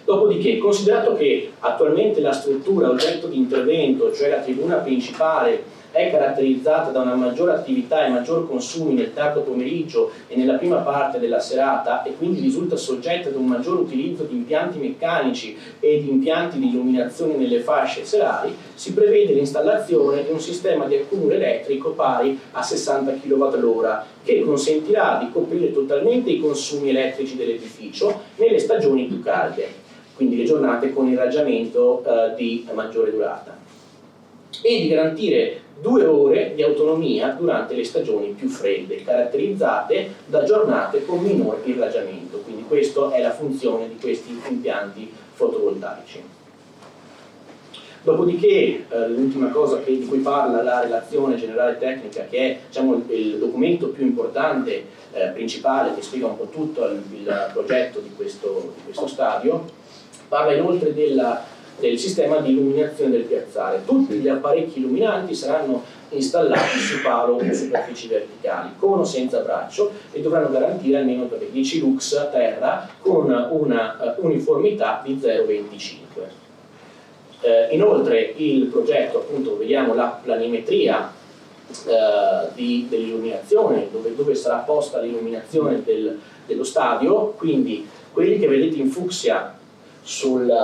Dopodiché, considerato che attualmente la struttura oggetto di intervento, cioè la tribuna principale, è caratterizzata da una maggiore attività e maggior consumi nel tardo pomeriggio e nella prima parte della serata, e quindi risulta soggetta ad un maggior utilizzo di impianti meccanici e di impianti di illuminazione nelle fasce serali, si prevede l'installazione di un sistema di accumulo elettrico pari a 60 kWh, che consentirà di coprire totalmente i consumi elettrici dell'edificio nelle stagioni più calde, quindi le giornate con irraggiamento di maggiore durata, e di garantire 2 ore di autonomia durante le stagioni più fredde, caratterizzate da giornate con minor irraggiamento. Quindi questa è la funzione di questi impianti fotovoltaici. Dopodiché l'ultima cosa di cui parla la relazione generale tecnica, che è, diciamo, il documento più importante, principale, che spiega un po' tutto il progetto di questo stadio, parla inoltre del sistema di illuminazione del piazzale. Tutti gli apparecchi illuminanti saranno installati su palo o superfici verticali, con o senza braccio, e dovranno garantire almeno 10 lux terra con una uniformità di 0,25. Inoltre il progetto, appunto, vediamo la planimetria dell'illuminazione, dove sarà posta l'illuminazione dello stadio. Quindi quelli che vedete in fucsia sul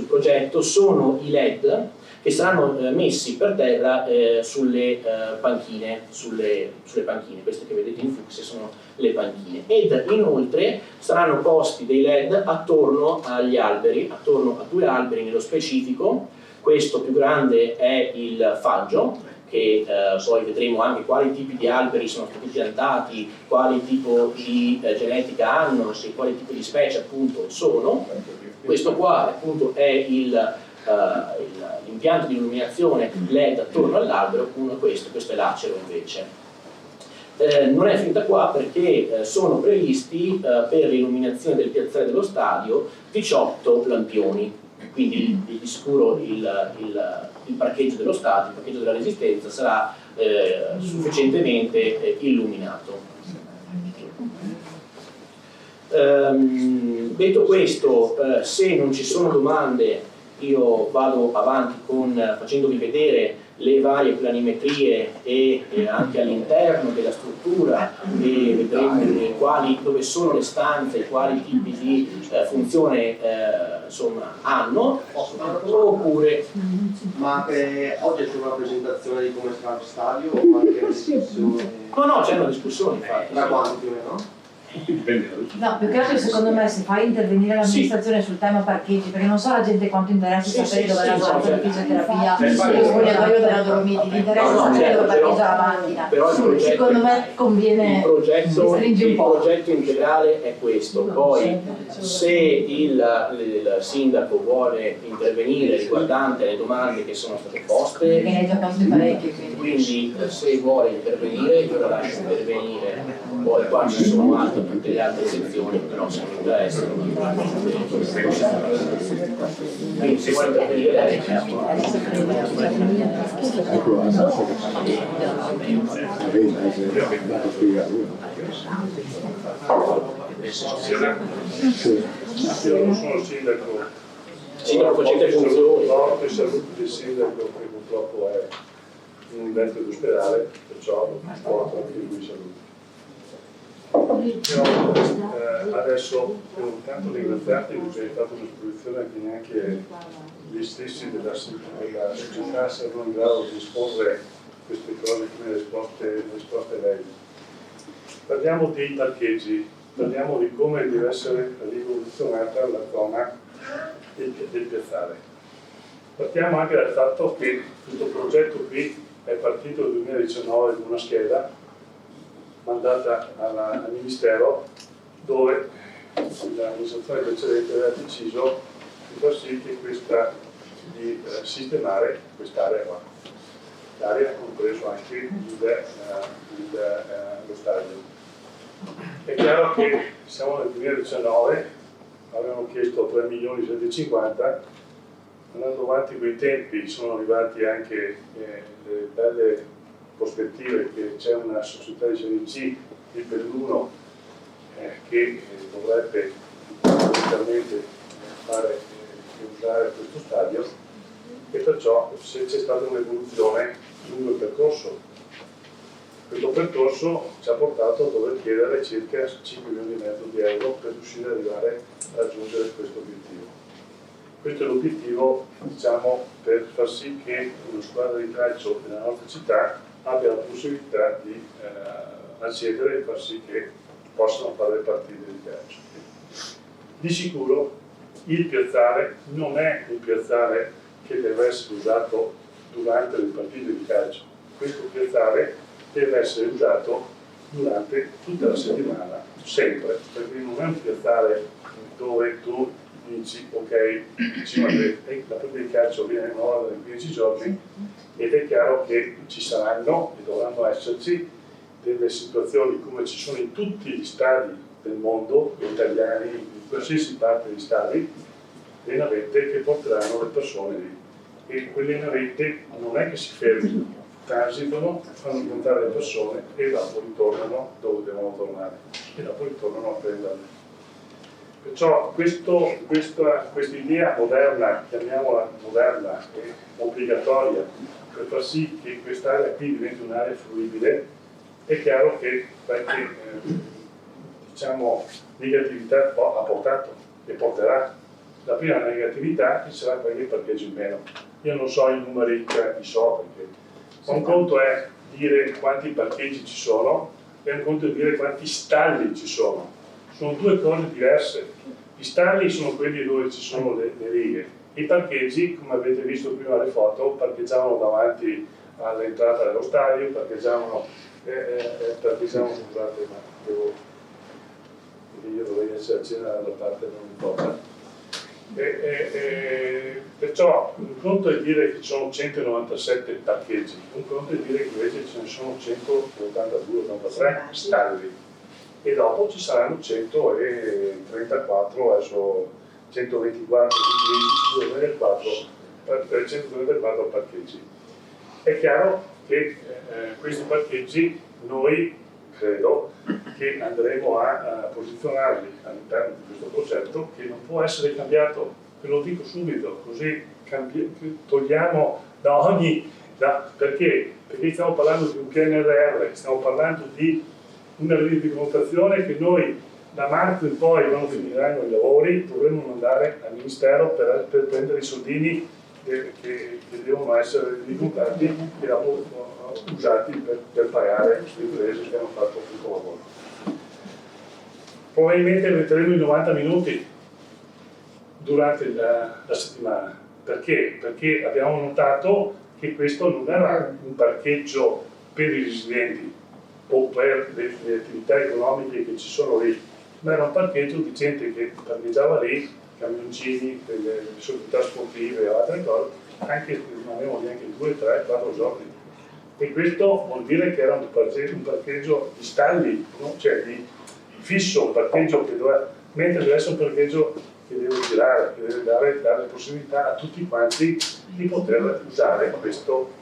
progetto sono i LED che saranno messi per terra sulle panchine, queste che vedete in fucsia sono le panchine, ed inoltre saranno posti dei LED attorno agli alberi, attorno a 2 alberi nello specifico. Questo più grande è il faggio, che poi vedremo anche quali tipi di alberi sono stati piantati, quali tipo di genetica hanno e quali tipo di specie appunto sono. Questo qua appunto è l'impianto di illuminazione LED attorno all'albero, questo è l'acero invece. Non è finita qua, perché sono previsti per l'illuminazione del piazzale dello stadio 18 lampioni, quindi di sicuro il parcheggio dello stadio, il parcheggio della Resistenza sarà sufficientemente illuminato. Detto questo, se non ci sono domande, io vado avanti facendovi vedere le varie planimetrie e anche all'interno della struttura, e vedremo dove sono le stanze, quali tipi di funzione insomma hanno, oppure... Ma oggi c'è una presentazione di come sarà lo stadio o qualche discussione? No, c'è una discussione infatti. Da quanto più o meno? No, più che altro secondo me se fai intervenire l'amministrazione sul tema parcheggi, perché non so la gente quanto interessa sapere dove è la zona di fisioterapia, il spogliatoio della Dolomiti, gli interessa sapere dove parcheggia la macchina. Però secondo me conviene stringi un po'. Il progetto integrale è questo. Poi se il sindaco vuole intervenire riguardante le domande che sono state poste, perché ne hai già posti parecchi, quindi se vuole intervenire io la lascio intervenire. Poi qua ci sono anche tutte le altre sezioni, però se non interessa quindi se vuole intervenire Io non sono sindaco facente funzioni. Porto i saluti del sindaco, che purtroppo è in un vento d'ospedale, perciò porto anche lui i saluti. Però adesso devo tanto ringraziarti perché hai fatto un'esposizione che neanche gli stessi della società saranno in grado di esporre queste cose come risposte lei. Parliamo dei parcheggi, parliamo di come deve essere rivoluzionata la zona del piazzale. Partiamo anche dal fatto che questo progetto qui è partito nel 2019 con una scheda mandata al Ministero, dove l'amministrazione precedente aveva deciso di far sì che di sistemare quest'area qua. L'area ha compreso anche lo stadio. È chiaro che siamo nel 2019, avevano chiesto 3.750.000, andando avanti con i tempi sono arrivati anche le belle prospettive che c'è una società di CNC di Belluno che dovrebbe praticamente fare usare questo stadio, e perciò se c'è stata un'evoluzione lungo il percorso. Questo percorso ci ha portato a dover chiedere circa 5,5 milioni di euro per riuscire ad arrivare a raggiungere questo obiettivo. Questo è l'obiettivo, diciamo, per far sì che una squadra di calcio della nostra città abbia la possibilità di accedere e far sì che possano fare le partite di calcio. Di sicuro il piazzale non è un piazzale che deve essere usato durante le partite di calcio. Questo piazzale deve essere usato durante tutta la settimana, sempre, perché non è un piazzale dove tu dici ok, la partita di calcio viene una volta nei 15 giorni, ed è chiaro che ci saranno e dovranno esserci delle situazioni come ci sono in tutti gli stadi del mondo, italiani, in qualsiasi parte degli stadi, le navette che porteranno le persone lì. E quelle navette non è che si fermino, transitano, fanno incontrare le persone e dopo ritornano dove devono tornare e dopo ritornano a prenderle. Perciò questa idea moderna, chiamiamola moderna e obbligatoria, per far sì che quest'area qui diventi un'area fruibile, è chiaro che qualche diciamo, negatività ha portato e porterà. La prima negatività che sarà qualche parcheggio in meno. Io non so i numeri, li so perché un conto è dire quanti parcheggi ci sono e un conto è dire quanti stalli ci sono. Sono due cose diverse. Gli stalli sono quelli dove ci sono le righe. I parcheggi, come avete visto prima le foto, parcheggiavano davanti all'entrata dello stadio, parcheggiavano, scusate, ma io dovrei essere a cena dalla parte non importa. Perciò un conto è dire che ci sono 197 parcheggi, un conto è dire che invece ce ne sono 182-83 stalli, e dopo ci saranno 134, adesso 124, 134 parcheggi. È chiaro che questi parcheggi noi credo che andremo a posizionarli all'interno di questo progetto, che non può essere cambiato, ve lo dico subito, così togliamo da ogni... perché? Perché stiamo parlando di un PNRR, stiamo parlando di una rendicontazione che noi da marzo in poi, quando finiranno i lavori, dovremo mandare al Ministero per prendere i soldini che devono essere rendicontati e usati per pagare le imprese che hanno fatto questo lavoro. Probabilmente metteremo i 90 minuti durante la settimana. Perché? Perché abbiamo notato che questo non era un parcheggio per i residenti o per le attività economiche che ci sono lì, ma era un parcheggio di gente che parcheggiava lì, camioncini, delle società sportive o altre cose, anche se non avevamo neanche 2, 3, 4 giorni. E questo vuol dire che era un parcheggio di stalli, no? Cioè di fisso, un parcheggio che doveva, mentre deve essere un parcheggio che deve girare, che deve dare la possibilità a tutti quanti di poter usare questo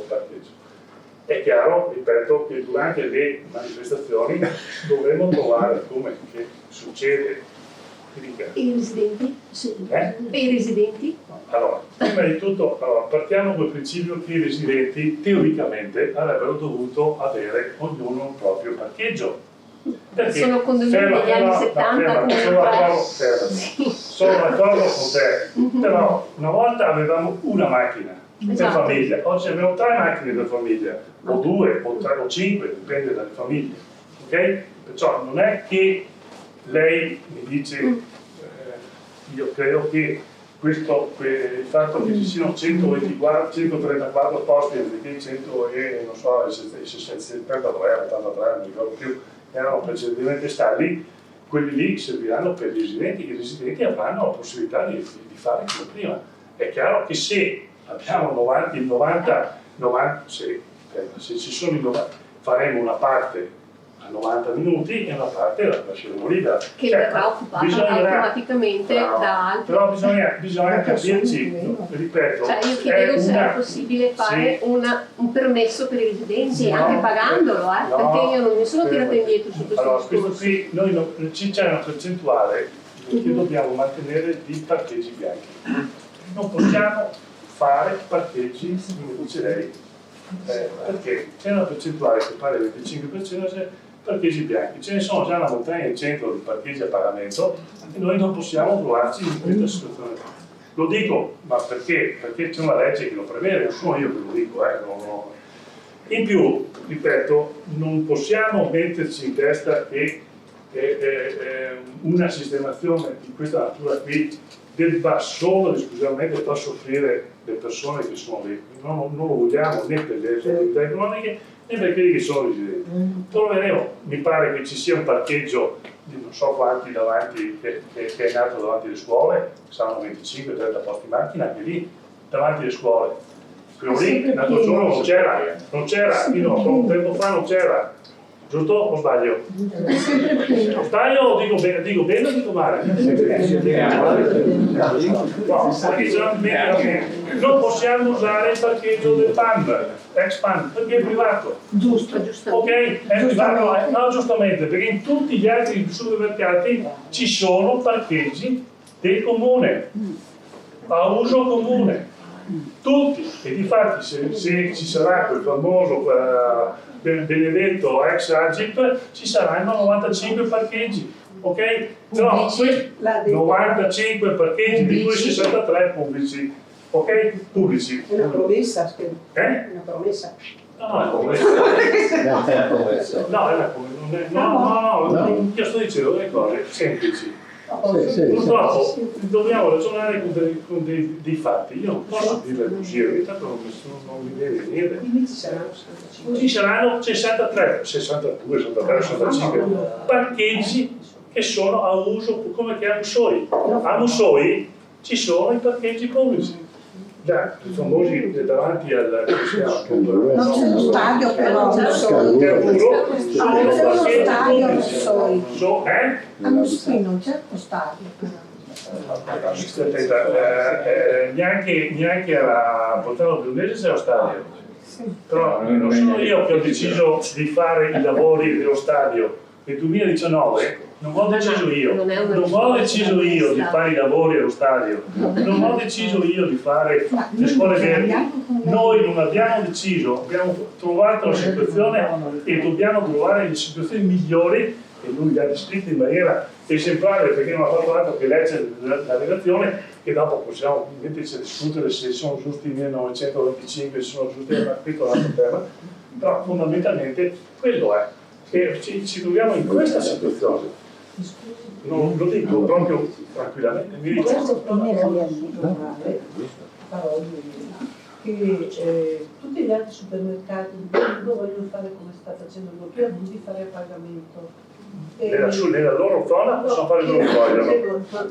parcheggio. È chiaro, ripeto, che durante le manifestazioni dovremo trovare, come che succede Mi dica. E i residenti? Sì. Eh? E i residenti? Allora, prima di tutto, partiamo col principio che i residenti teoricamente avrebbero dovuto avere ognuno un proprio parcheggio. Perché Sono condomini degli anni 70 sono d'accordo con te, però una volta avevamo una macchina per Esatto. famiglia, oggi abbiamo 3 macchine per famiglia, o 2, o 3, o 5, dipende dalle famiglie, ok? Perciò non è che lei mi dice, io credo che il fatto che ci siano 134 posti anziché 100 e non so, 73, 83, non ricordo più, erano precedentemente stalli, quelli lì serviranno per gli residenti, i residenti avranno la possibilità di fare come prima. È chiaro che se abbiamo 90, se ci sono i 90, faremo una parte a 90 minuti e una parte la lasceremo libera. Che verrà occupata automaticamente da altri. Però bisogna capirci, ripeto. Cioè io chiedevo se era possibile fare un permesso per i residenti, anche pagandolo, perché io non mi sono tirata indietro su questo allora, discorso. Questo qui, c'è una percentuale che dobbiamo mantenere di parcheggi bianchi. Non possiamo fare parcheggi, come dice lei, perché c'è una percentuale che pare il 25% parcheggi bianchi, ce ne sono già una montagna in centro di parcheggi a pagamento e noi non possiamo trovarci in questa situazione. Lo dico, ma perché? Perché c'è una legge che lo prevede, non sono io che lo dico. In più, ripeto, non possiamo metterci in testa che una sistemazione di questa natura qui debba solo ed esclusivamente far soffrire le persone che sono lì. Non lo vogliamo né per le attività economiche né per quelli che sono residenti. Troveremo, mi pare che ci sia un parcheggio di non so quanti davanti, che è nato davanti alle scuole, saranno 25-30 posti in macchina, anche lì davanti alle scuole. Quello lì l'altro giorno non c'era, fino a poco tempo fa non c'era. Giusto o sbaglio? Sbaglio o dico bene o dico male? No, non possiamo usare il parcheggio del PAN, ex PAN, perché è privato. Giusto. Ok? È privato, no, giustamente, perché in tutti gli altri supermercati ci sono parcheggi del comune, a uso comune. Tutti, e difatti se ci sarà quel famoso benedetto ex Agip, ci saranno 95 parcheggi, ok? Però 95 parcheggi, di cui 63 pubblici, ok? Pubblici. È una promessa, Una promessa. No, io sto dicendo delle cose semplici. Purtroppo dobbiamo ragionare con dei fatti. Io non posso dire così, tanto non mi deve niente. Ci saranno 63, 62, 63, 65 parcheggi che sono a uso come che a Mussoi. A Mussoi ci sono i parcheggi pubblici. Già, i famosi davanti al Non c'è lo stadio però, a Mussoi non c'è lo stadio. Neanche a Bolzano Bionese c'è lo stadio. Però non sono io che ho deciso di fare i lavori dello stadio nel 2019. Non ho deciso io di fare i lavori allo stadio, non ho deciso io di fare le scuole verdi. Noi non abbiamo deciso, abbiamo trovato la situazione e dobbiamo trovare le situazioni migliori e lui le ha descritte in maniera esemplare perché non ha fatto altro che leggere la relazione e dopo possiamo metterci a discutere se sono giusti il 1925, se sono giusti, ma questo è un altro tema. Però fondamentalmente quello è, che ci troviamo in questa situazione. Non lo dico proprio tranquillamente, mi dico. Questo mi era che tutti gli altri supermercati non vogliono fare come sta facendo l'Europea, di fare a pagamento. Nella loro zona possono fare quello che vogliono.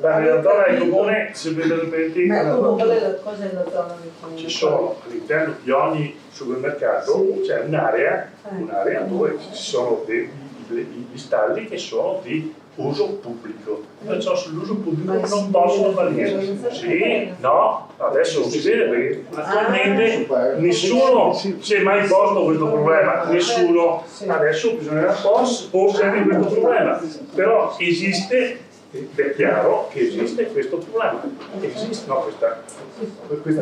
Nella zona del comune, se vedete, ma comunque cosa è la zona del comune? ci sono all'interno di ogni supermercato c'è un'area dove ci sono gli stalli che sono di uso pubblico, perciò sull'uso pubblico non possono fare niente. Sì, no, adesso non si vede perché attualmente nessuno si è mai posto questo problema, nessuno, adesso bisognerà porsi anche questo problema, però esiste Ed è chiaro che esiste questo problema, esiste questa cosa qui.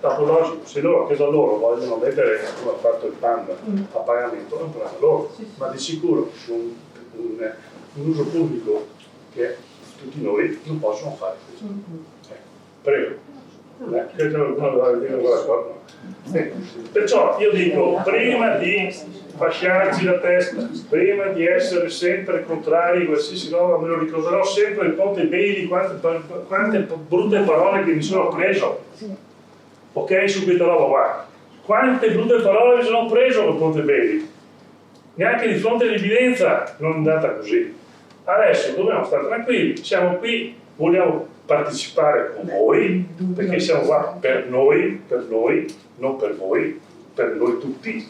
Dopo logico, se loro a casa loro vogliono vedere come ha fatto il PAN a pagamento, è un problema loro, ma di sicuro su un uso pubblico che tutti noi non possono fare questo. Prego. Perciò io dico, prima di fasciarci la testa, prima di essere sempre contrari a qualsiasi roba, me lo ricorderò sempre il Ponte Bailey, quante brutte parole che mi sono preso, ok, su questa roba qua, quante brutte parole mi sono preso col Ponte Bailey, neanche di fronte all'evidenza non è andata così. Adesso dobbiamo stare tranquilli, siamo qui, vogliamo partecipare con voi, perché siamo qua per noi, non per voi, per noi tutti,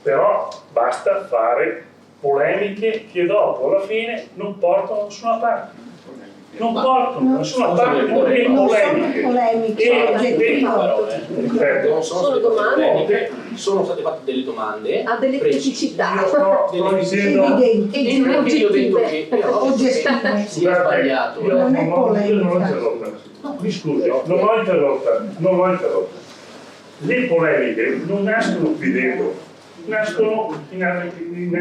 però basta fare polemiche che dopo alla fine non portano da nessuna parte. Non portano da nessuna parte le polemiche. Non sono domande, sono state fatte delle domande ha delle criticità Sto dicendo, e non è che io ho detto che si è sbagliato. Io non ho interrotta. Mi scusi, non ho interrotta. Le polemiche non nascono qui dentro, nascono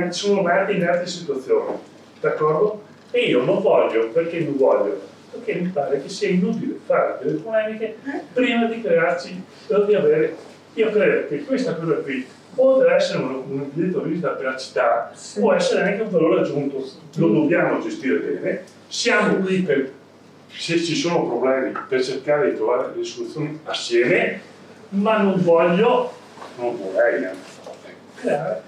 sono nate in altre situazioni, d'accordo? E io non voglio, perché non voglio? Perché mi pare che sia inutile fare delle polemiche prima di crearci, di avere. Io credo che questa cosa qui, oltre ad essere un biglietto di visita per la città, può essere anche un valore aggiunto. Lo dobbiamo gestire bene. Siamo qui per, se ci sono problemi, per cercare di trovare delle soluzioni assieme, ma non vorrei creare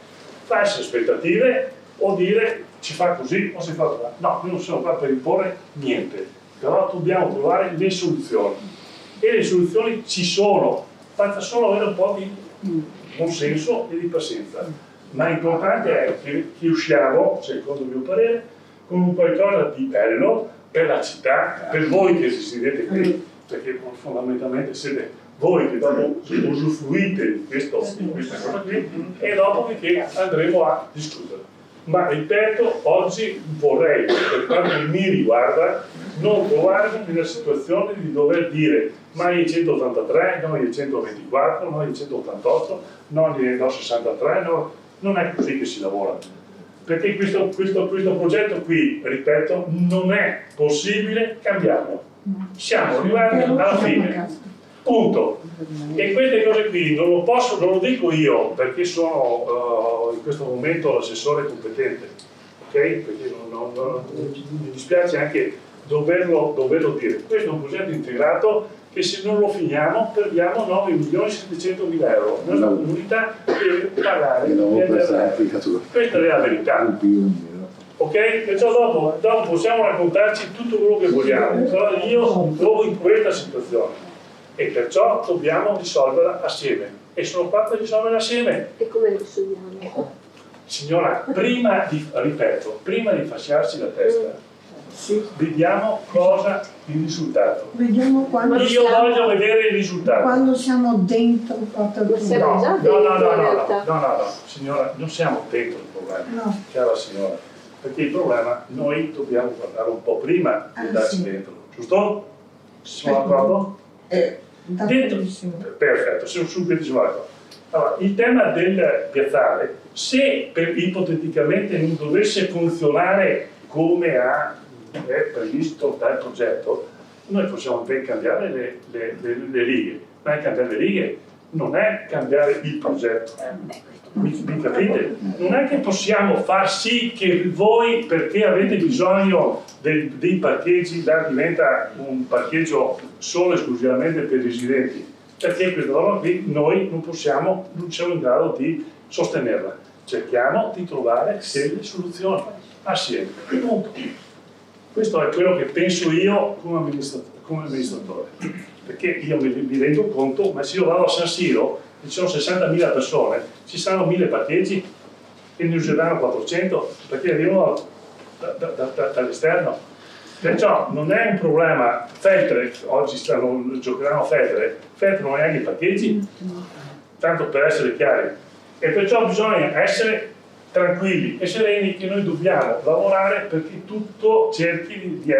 false aspettative o dire ci fa così o si fa così. No, noi non siamo qua per imporre niente, però dobbiamo trovare le soluzioni. E le soluzioni ci sono, basta solo avere un po' di buon senso e di pazienza. Ma l'importante è che usciamo, secondo il mio parere, con un qualcosa di bello per la città, per voi che residete qui, perché fondamentalmente siete voi che dopo usufruite di questa cosa qui e dopo che andremo a discutere. Ma ripeto, oggi vorrei, per quanto mi riguarda, non trovarmi nella situazione di dover dire ma il 183, no il 124, no il 188, no il 63, no, non è così che si lavora. Perché questo progetto qui, ripeto, non è possibile cambiarlo. Siamo arrivati alla fine. Punto. E queste cose qui non lo dico io perché sono in questo momento l'assessore competente, ok? Perché mi dispiace anche doverlo dire. Questo è un progetto integrato che se non lo finiamo perdiamo 9.700.000 euro. La nostra comunità deve pagare. Questa è la verità. Ok? Perciò dopo possiamo raccontarci tutto quello che vogliamo, però io mi trovo in questa situazione. E perciò dobbiamo risolverla assieme. E sono qua per risolverla assieme. e come lo risolviamo? Signora, prima di fasciarci la testa, vediamo cosa il risultato. Vediamo quando Io voglio vedere il risultato. quando siamo dentro il portatore. Siamo già dentro, in realtà. No, signora, non siamo dentro il problema, No. cara signora, perché il problema noi dobbiamo guardare un po' prima di andarci dentro, giusto? Siamo d'accordo? D'accordissimo. Perfetto, sono subito d'accordo. Allora, il tema del piazzale, se ipoteticamente non dovesse funzionare come è previsto dal progetto, noi possiamo ben cambiare le righe. Ma cambiare le righe non è cambiare il progetto. Mi capite? Non è che possiamo far sì che voi, perché avete bisogno dei parcheggi, diventa un parcheggio solo esclusivamente per i residenti, perché questa roba qui noi non siamo in grado di sostenerla. Cerchiamo di trovare delle soluzioni assieme. Punto. Questo è quello che penso io come amministratore, perché io mi rendo conto, ma se io vado a San Siro, ci sono 60.000 persone, ci saranno 1.000 parcheggi e ne useranno 400 perché arrivano dall'esterno. Perciò non è un problema. Feltre, oggi giocheranno Feltre non ha neanche i parcheggi, tanto per essere chiari. E perciò bisogna essere tranquilli e sereni che noi dobbiamo lavorare perché tutto cerchi di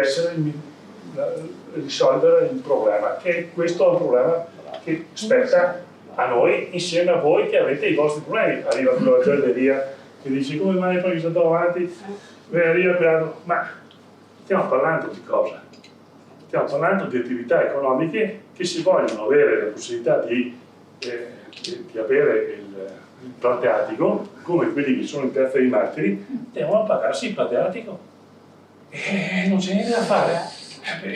risolvere il problema, che questo è un problema che spetta a noi insieme a voi che avete i vostri problemi. Arriva più la giornaleria che dice come mai poi sono andato avanti, ma stiamo parlando di cosa? Stiamo parlando di attività economiche che si vogliono avere la possibilità di avere il plateatico, come quelli che sono in Piazza dei Martiri, devono pagarsi il plateatico. E non c'è niente da fare.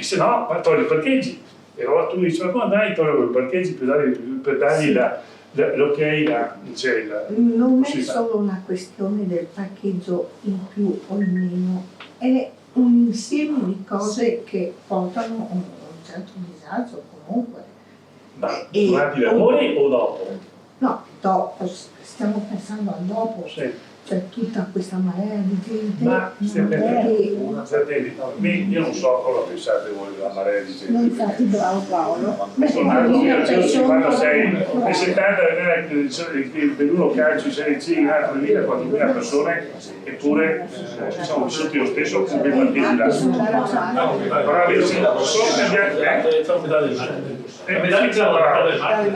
Se no, togli i parcheggi. E allora tu dici, ma come mai toglio i parcheggi per dargli l'ok non è solo una questione del parcheggio in più o in meno, è un insieme di cose che portano a un certo disagio comunque. Ma durante i lavori o dopo? No, dopo, stiamo pensando al dopo. Sì. C'è tutta questa marea di gente. Ma io non so cosa pensate voi della marea di gente. Non infatti bravo Paolo. Sono nato nel 1956, nel 70 il Belluno Calcio Serie C, 3.000-4.000 persone, eppure siamo vissuti lo stesso con quei partiti là. Sono cambiati.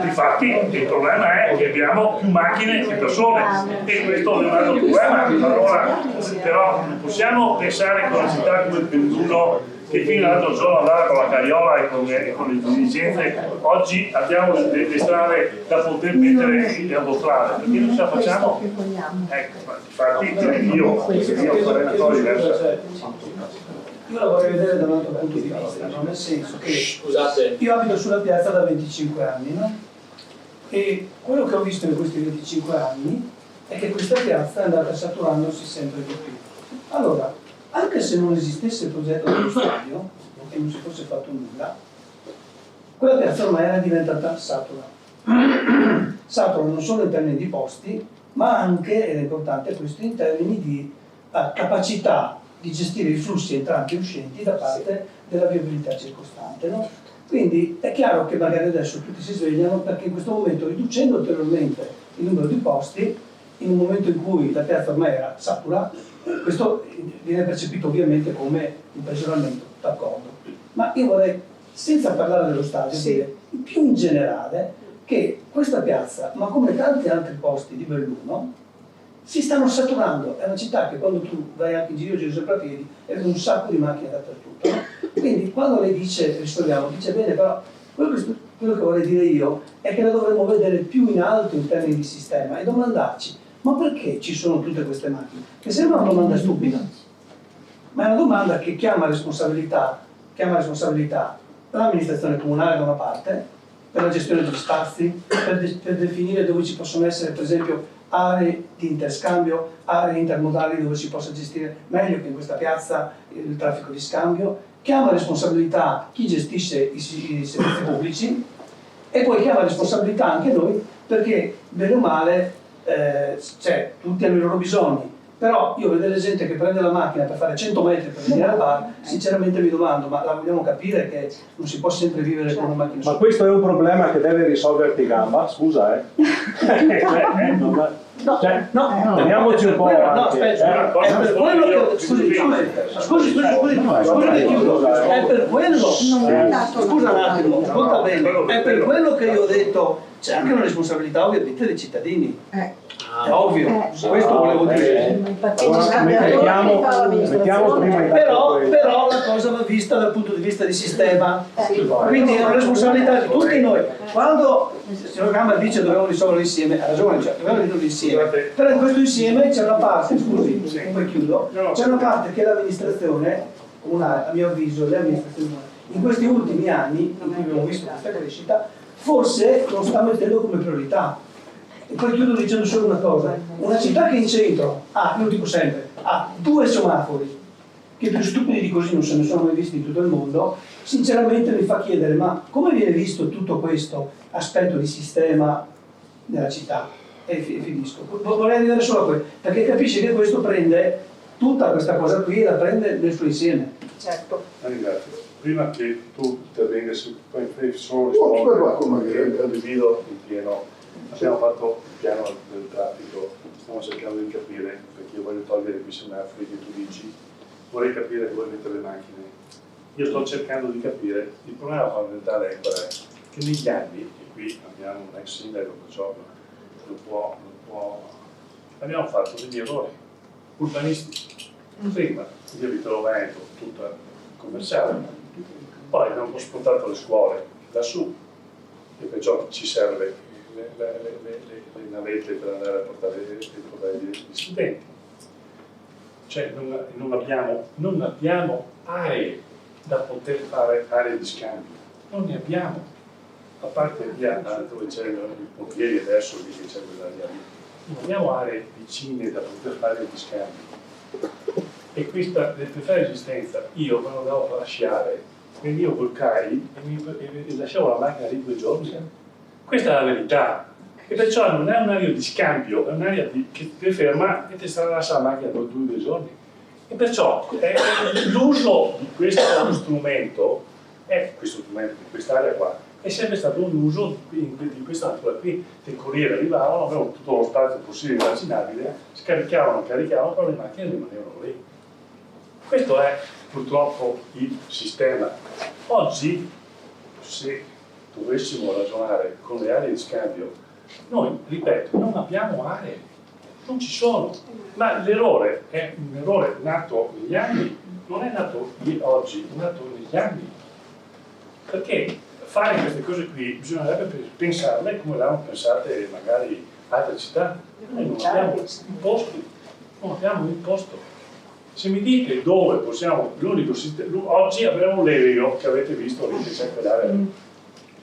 Infatti il problema è che abbiamo più macchine che persone e questo è un altro problema. Allora, però non possiamo pensare con una città come Belluno che fino all'altro giorno andava con la carriola e con le diligenze. Oggi abbiamo le strade da poter mettere le autostrade, perché non ce la facciamo. Ecco, infatti io farei una cosa diversa. Io la vorrei vedere da un altro punto di vista, no? Nel senso che Scusate. io abito sulla piazza da 25 anni, no? E quello che ho visto in questi 25 anni è che questa piazza è andata saturandosi sempre di più. Allora, anche se non esistesse il progetto dello stadio, e non si fosse fatto nulla, quella piazza ormai era diventata satura. Satura non solo in termini di posti, ma anche, ed è importante questo, in termini di capacità di gestire i flussi entranti e uscenti da parte della viabilità circostante. No? Quindi è chiaro che magari adesso tutti si svegliano perché in questo momento, riducendo ulteriormente il numero di posti, in un momento in cui la piazza ormai era satura, questo viene percepito ovviamente come un peggioramento, d'accordo. Ma io vorrei, senza parlare dello stadio, dire più in generale che questa piazza, ma come tanti altri posti di Belluno, si stanno saturando. È una città che quando tu vai anche in giro sempre a piedi e vedi un sacco di macchine dappertutto. No? Quindi quando lei dice risolviamo, dice bene, però quello che vorrei dire io è che la dovremmo vedere più in alto in termini di sistema e domandarci, ma perché ci sono tutte queste macchine? Che sembra una domanda stupida, ma è una domanda che chiama responsabilità l'amministrazione comunale da una parte, per la gestione degli spazi, per definire dove ci possono essere per esempio aree di interscambio, aree intermodali dove si possa gestire meglio che in questa piazza il traffico di scambio, chiama responsabilità chi gestisce i servizi pubblici e poi chiama responsabilità anche noi perché bene o male tutti hanno i loro bisogni, però io vedo gente che prende la macchina per fare 100 metri per venire al bar, sinceramente mi domando, ma la vogliamo capire che non si può sempre vivere con una macchina? Ma questo è un problema che deve risolverti Gamba, scusa teniamoci un po' no, aspetta, è per quello che scusi, chiudo, è per quello, scusa un attimo, ascolta bene, è per quello che io ho detto, c'è anche una responsabilità ovviamente dei cittadini. È ovvio, questo volevo dire. Mettiamo prima però la cosa va vista dal punto di vista di sistema, quindi è una responsabilità di tutti noi. Quando il signor Gamba dice dobbiamo risolverlo insieme, ha ragione, cioè dobbiamo risolverlo insieme, però in questo insieme c'è una parte, scusi, poi chiudo, c'è una parte che l'amministrazione comunale, a mio avviso, le amministrazioni comunali, in questi ultimi anni, in cui abbiamo visto questa crescita, forse non sta mettendo come priorità. E poi chiudo dicendo solo una cosa, una città che in centro io lo dico sempre, ha 2 semafori, che più stupidi di così non se ne sono mai visti in tutto il mondo, sinceramente mi fa chiedere, ma come viene visto tutto questo aspetto di sistema nella città? E finisco. Vorrei arrivare solo a questo, perché capisce che questo prende tutta questa cosa qui e la prende nel suo insieme. Certo. Ringrazio. Prima che tu intervenga su solo rispondere, condivido in pieno. Abbiamo fatto il piano del traffico, stiamo cercando di capire, perché io voglio togliere quei semafori che tu dici, vorrei capire dove mettere le macchine. Io sto cercando di capire, il problema fondamentale è qual è? Che negli anni, e qui abbiamo un ex sindaco, perciò non può, abbiamo fatto degli errori urbanistici. Prima io vi trovo Veneto, tutta commerciale, poi abbiamo spostato le scuole lassù e perciò ci serve le navette per andare a portare gli studenti. Cioè non abbiamo aree da poter fare aree di scambio, non ne abbiamo, a parte via dove c'è i pompieri adesso lì che c'è quella via lì, non abbiamo aree vicine da poter fare di scambio. E questa per fare esistenza io me lo devo lasciare, venivo col CAI e lasciavo la macchina lì 2 giorni. Questa è la verità. E perciò non è un'area di scambio, è un'area che ti ferma e ti sarà lasciata la macchina per 2 giorni. E perciò l'uso di questo strumento, di quest'area qua, è sempre stato un uso di questa natura qui. Le corriere arrivavano, avevano tutto lo spazio possibile e immaginabile, caricavano, però le macchine rimanevano lì. Questo è purtroppo il sistema. Oggi, se dovessimo ragionare con le aree di scambio, noi, ripeto, non abbiamo aree, non ci sono. Ma l'errore è un errore nato negli anni, non è nato oggi, è nato negli anni. Perché fare queste cose qui bisognerebbe pensarle come le hanno pensate magari altre città. Noi non abbiamo imposti, non abbiamo imposto. Se mi dite dove possiamo, l'unico sistema, oggi abbiamo l'Elio che avete visto lì che c'è quell'area.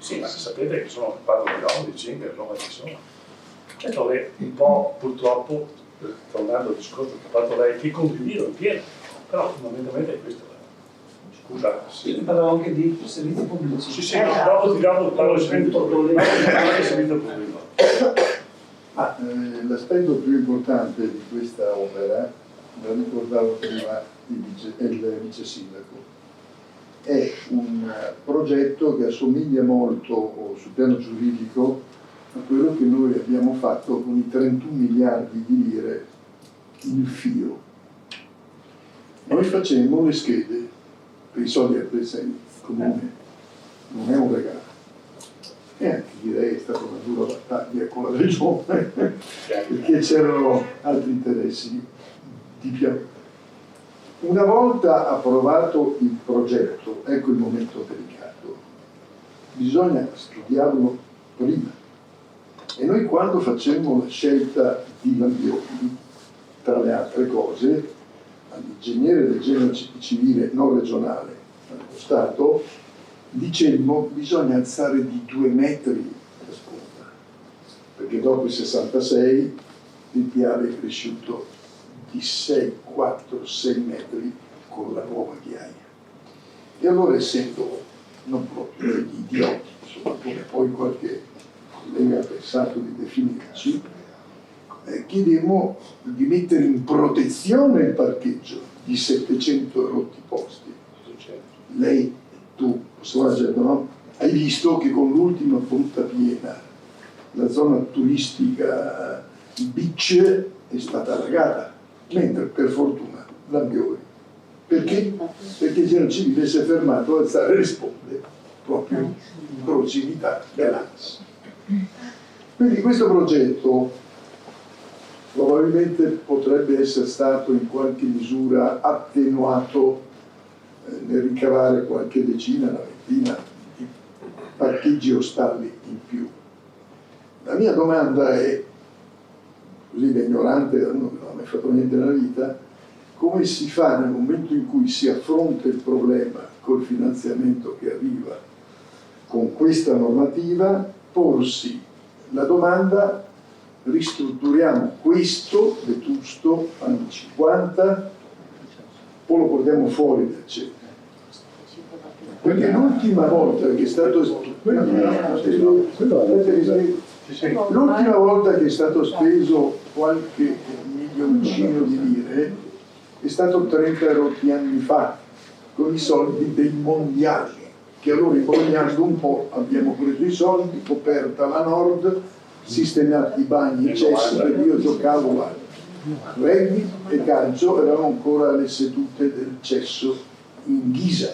Sì, ma sapete che sono 4 km, 5 km ci sono. Questo è un po' purtroppo, tornando al discorso che ha fatto lei, che condivido in pieno, però fondamentalmente è questo. Scusa. Sì, parlavo anche di servizi pubblici. Sì, dopo ti parlo di servizio pubblico. L'aspetto più importante di questa opera, lo ricordavo prima il vice sindaco, è un progetto che assomiglia molto sul piano giuridico a quello che noi abbiamo fatto con i 31 miliardi di lire in fio. Noi facemmo le schede per i soldi al comune, non è un regalo. E anche direi è stata una dura battaglia con la regione perché c'erano altri interessi di più. Una volta approvato il progetto, ecco il momento delicato, bisogna studiarlo prima. E noi quando facemmo la scelta di Lambioni, tra le altre cose, all'ingegnere del genere civile non regionale, dello Stato, dicemmo bisogna alzare di 2 metri la sponda, perché dopo il 66 il piave è cresciuto di 6, 4, 6 metri con la nuova ghiaia. E allora, essendo non proprio degli idioti, insomma, come poi qualche collega ha pensato di definirci, chiedemmo di mettere in protezione il parcheggio di 700 rotti posti. Lei, tu, no? Hai visto che con l'ultima punta piena la zona turistica beach è stata allagata, mentre per fortuna Lambioni. Perché? Perché il genere civile si è fermato ad alzare le sponde proprio in prossimità dell'ANS. Quindi questo progetto probabilmente potrebbe essere stato in qualche misura attenuato nel ricavare qualche decina, una ventina di parcheggi o stalli in più. La mia domanda è, così da ignorante, da uno che non ha mai fatto niente nella vita, come si fa nel momento in cui si affronta il problema col finanziamento che arriva con questa normativa, porsi la domanda: ristrutturiamo questo vetusto anni 50 o lo portiamo fuori dal centro? Perché l'ultima volta che è stato l'ultima volta che è stato speso qualche milioncino di lire è stato 30 rotti anni fa, con i soldi dei mondiali, che allora imbrogliando un po' abbiamo preso i soldi, coperta la Nord, sistemati i bagni, i cessi, perché io giocavo a rugby e calcio, eravamo ancora alle sedute del cesso in ghisa.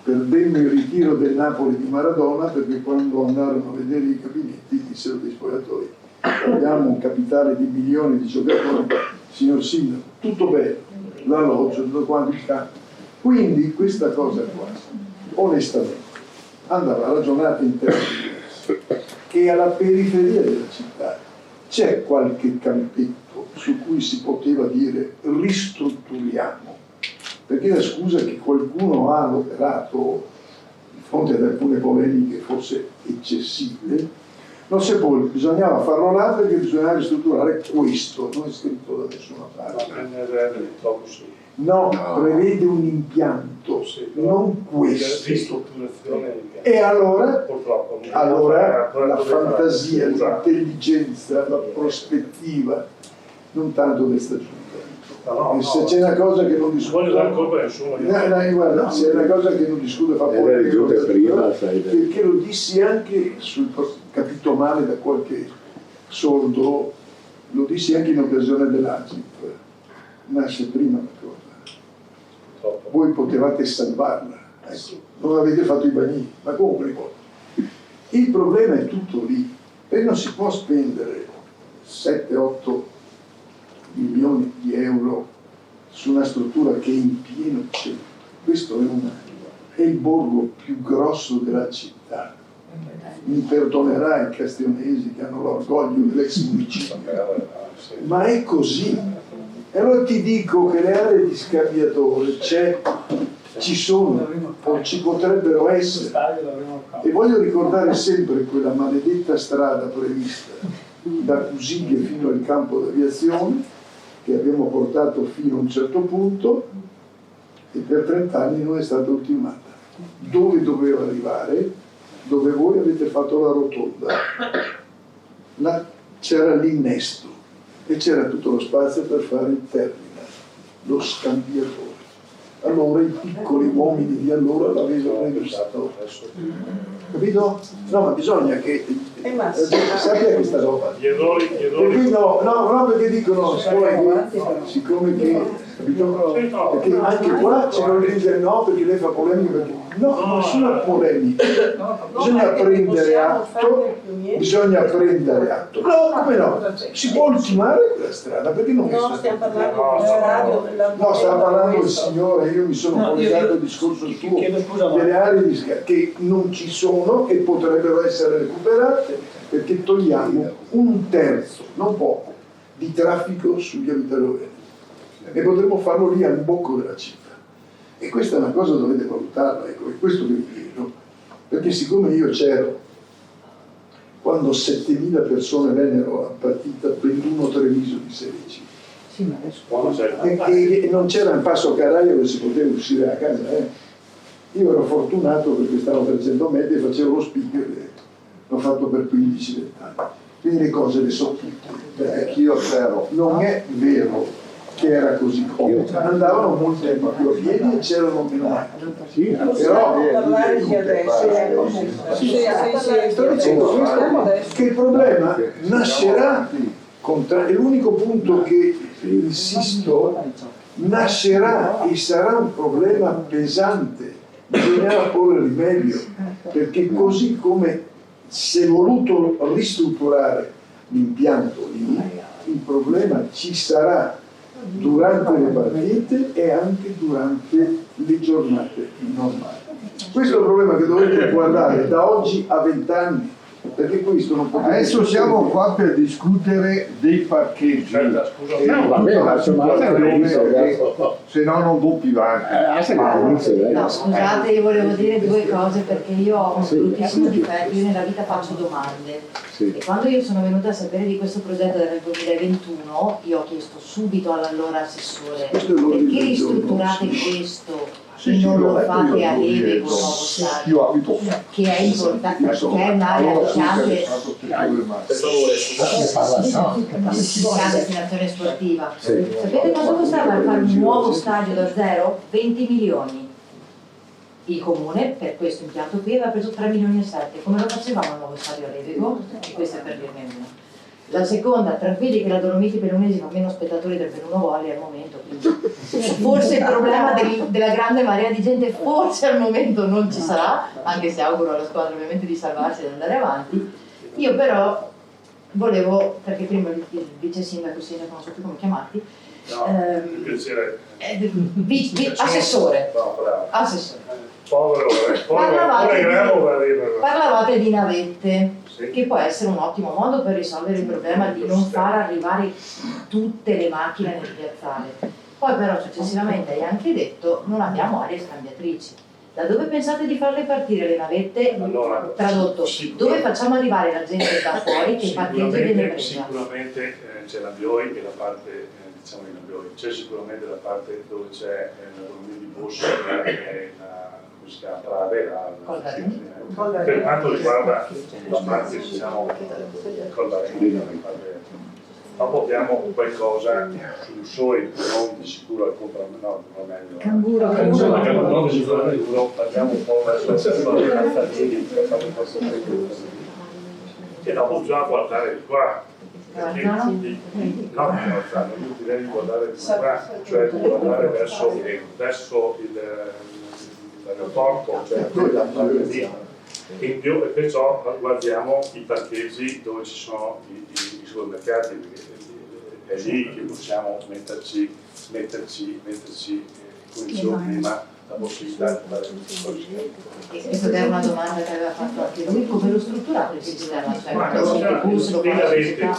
Perdemmo il ritiro del Napoli di Maradona perché quando andarono a vedere i gabinetti dissero dei spogliatoi: abbiamo un capitale di milioni di giocatori, signor Sindaco, tutto bello, l'alloggio, tutto quanto il campo. Quindi questa cosa qua, onestamente, andava ragionata in termini diversi. E alla periferia della città c'è qualche campetto su cui si poteva dire ristrutturiamo, perché la scusa che qualcuno ha adoperato di fronte ad alcune polemiche forse eccessive, non si può, bisognava farlo là perché bisognava ristrutturare questo, non è scritto da nessuna parte. No, prevede un impianto, non questo. E allora la fantasia, l'intelligenza, la prospettiva, non tanto questa giunta. E se c'è una cosa che non discute, guarda, se è una cosa che non discute fa perché lo dissi anche capito male da qualche sordo, lo dissi anche in occasione dell'Agip. Nasce prima la cosa. Voi potevate salvarla, ecco. Non avete fatto i bagnini, ma come? Il problema è tutto lì, e non si può spendere 7-8 milioni di euro su una struttura che è in pieno centro. Questo è il borgo più grosso della città. Mi perdonerà i castionesi che hanno l'orgoglio dell'ex municipio, ma è così. E allora ti dico che le aree di scambiatore ci sono, o ci potrebbero essere. E voglio ricordare sempre quella maledetta strada prevista da Cusiglie fino al campo d'aviazione, che abbiamo portato fino a un certo punto e per 30 anni non è stata ultimata. Dove doveva arrivare? Dove voi avete fatto la rotonda. C'era l'innesto e c'era tutto lo spazio per fare il terminal, lo scambiatore. Allora i piccoli uomini di allora l'avevano visto. Capito? No, ma bisogna che sappia questa roba. No, perché dicono siccome che, capito? Perché anche qua c'è non dire no perché lei fa polemica, perché no, nessuna polemica. Bisogna prendere atto. No, come no? Si può ultimare quella strada, perché non stiamo parlando della radio. No, stava parlando il signore, io mi sono collegato al discorso suo delle aree che non ci sono e potrebbero essere recuperate, perché togliamo 1/3, non poco, di traffico sugli abitatori e potremmo farlo lì al bocco della città. E questa è una cosa che dovete valutarla, ecco, è questo che vi chiedo, perché siccome io c'ero quando 7.000 persone vennero alla partita Belluno Treviso di Serie C, e non c'era un passo carraio che si poteva uscire da casa. Io ero fortunato perché stavo a 300 metri e facevo lo speaker, l'ho fatto per 15-20 anni. Quindi le cose le so tutte. Non è vero che era così comodo, andavano molto più a piedi e c'erano meno macchine. Però sto dicendo che il problema nascerà, è l'unico punto che insisto, nascerà e sarà un problema pesante, bisognerà porre rimedio, perché così come si è voluto ristrutturare l'impianto lì, il problema ci sarà durante le partite e anche durante le giornate normali. Questo è il problema che dovete guardare da oggi a 20 anni, perché questo non potete. Adesso siamo qua per discutere dei parcheggi, se no non va più avanti. No, scusate, io volevo dire due cose perché io ho un bruttissimo difetto, io nella vita faccio domande e quando io sono venuta a sapere di questo progetto del 2021 io ho chiesto subito all'allora assessore perché ristrutturate questo e non lo fate a Leve con nuovo stadio, che è importante, che è un'area che anche grande destinazione sportiva. Sapete cosa costava fare un nuovo stadio da zero? 20 milioni. Il comune per questo impianto qui aveva preso 3 milioni e 7, come lo facevamo al nuovo stadio a Revigo? E questa è per dirne una. La seconda, tranquilli che la Dolomiti Bellunesi fa meno spettatori del Belluno Volley al momento, quindi forse il problema della grande marea di gente forse al momento non ci sarà, anche se auguro alla squadra ovviamente di salvarsi e di andare avanti. Io però volevo, perché prima il vice sindaco, sindaco non so più come chiamarti, mi piacere. Assessore. No, bravo. Assessore. Parlavate di navette, sì, che può essere un ottimo modo per risolvere il problema di non far arrivare tutte le macchine nel piazzale. Poi però successivamente hai anche detto non abbiamo aree scambiatrici. Da dove pensate di farle partire le navette? Allora, tradotto, dove facciamo arrivare la gente da fuori che parcheggia viene presa? Sicuramente c'è la BIOI e la parte, diciamo di BIOI, c'è sicuramente la parte dove c'è la Dolomiti Bus e la come si chiama, Prade, per quanto riguarda la parte, diciamo, Collarino, dopo abbiamo qualcosa sul SOI, non di sicuro al compramento, no, non è Canguro, non di sicuro, parliamo un po' verso le cazzatini, e dopo bisogna guardare di qua. Perché, no, io direi di guardare di qua, cioè di guardare verso l'aeroporto, cioè in più, e perciò guardiamo i parcheggi dove ci sono i supermercati, perché è lì che possiamo metterci come dicevo prima, la possibilità di fare E questa è una domanda che aveva fatto anche lui, come lo strutturate il sistema? Cioè,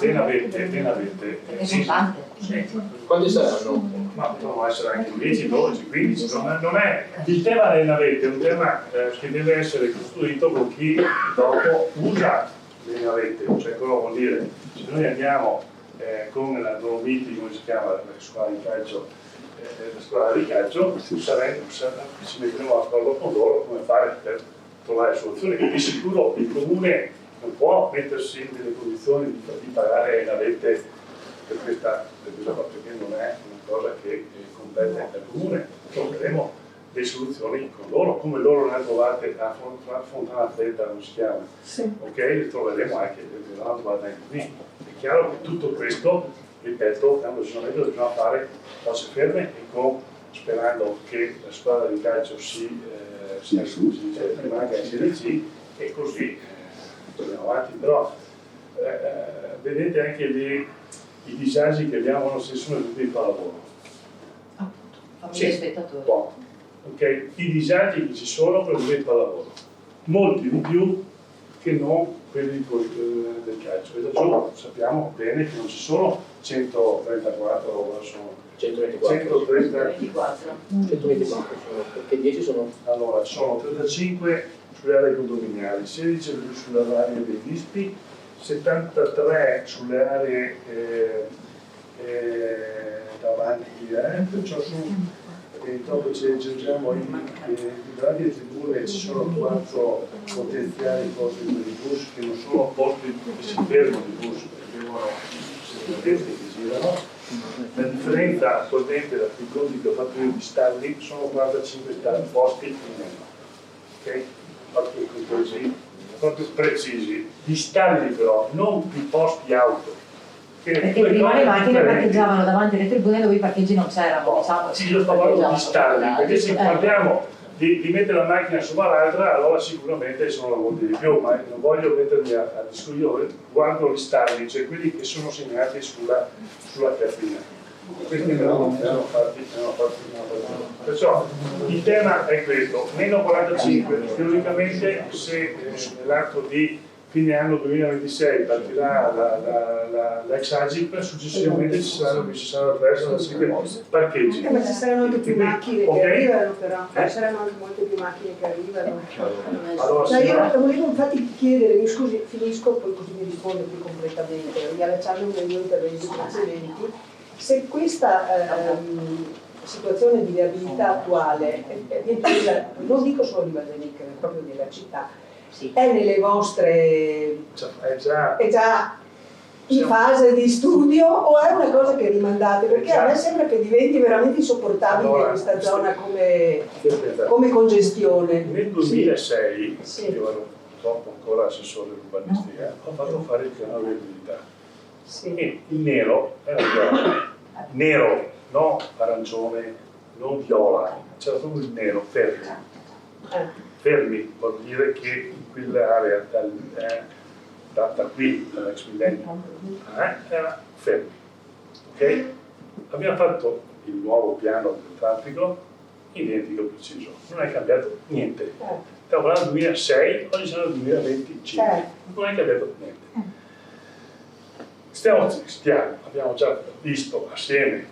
le navette, perché sono tante. Quanti saranno? Ma possono essere anche 10, 12, 15, non è il tema delle navette, è un tema che deve essere costruito con chi dopo usa le navette, cioè cosa vuol dire? Se noi andiamo con la Dolomiti, come si chiama, la squadra di calcio, ci metteremo d'accordo con loro come fare per trovare soluzioni, che di sicuro il comune non può mettersi nelle condizioni di pagare le navette per questa cosa, perché non è una cosa che compete al comune. Troveremo le soluzioni con loro, come loro ne hanno trovate a Fontana Fredda, non si chiama, ok? Le troveremo anche, le hanno trovate anche qui. È chiaro che tutto questo, ripeto, quando ci sono meglio bisogna fare cose ferme e sperando che la squadra di calcio rimanga in Serie C e così andiamo avanti. Però vedete anche i disagi che abbiamo nello stesso momento di pallavolo. Famiglie spettatori. Okay. I disagi che ci sono per il pallavolo, molti di più che non quelli del calcio. E da giù sappiamo bene che non ci sono 134, ora sono 124, perché 10 sono? Allora, sono 35 sulle aree condominiali, 16 sulle aree dei dispi, 73 sulle aree davanti, perciò dopo ci aggiungiamo davanti alle tribune ci sono 4 potenziali posti di bus che non sono posti che si fermano di bus, perché devono essere che girano. La differenza attualmente da quei conti che ho fatto io di stalli sono 45 posti in meno, ok? Proprio precisi, di stalli però, non di posti auto. Perché prima le macchine parcheggiavano davanti alle tribune dove i parcheggi non c'erano, diciamo. Io sto parlando di stalli, perché se parliamo di mettere la macchina sopra l'altra, allora sicuramente sono molti di più, ma non voglio mettermi a discutere, io guardo gli stalli, cioè quelli che sono segnati sulla cartina. Questi me l'hanno fatti. Perciò il tema è questo, meno 45, teoricamente se nell'arco di fine anno 2026 partirà l'ex Agip, successivamente ci saranno attraverso parcheggi. Ma ci saranno anche più macchine che arrivano però, ci saranno anche molte più macchine che arrivano. Allora, io volevo infatti chiedere, mi scusi, finisco poi così mi risponde più completamente, riallacciandomi ai miei interventi precedenti, se questa situazione di viabilità attuale è intesa, non dico solo di Valdenica, ma proprio della città, è nelle vostre... È già in fase di studio o è una cosa che rimandate? Perché a me sembra che diventi veramente insopportabile questa zona come congestione. Nel 2006, io ero purtroppo ancora assessore urbanistica, ho fatto fare il piano di viabilità. E il nero era viola, nero, non arancione, non viola, c'era proprio il nero, fermi. Fermi vuol dire che in quell'area da qui all'ex millennio era fermi. Ok? Abbiamo fatto il nuovo piano del traffico identico preciso, non è cambiato niente. Stiamo parlando del 2006, oggi siamo nel 2025, non è cambiato niente. Abbiamo già visto assieme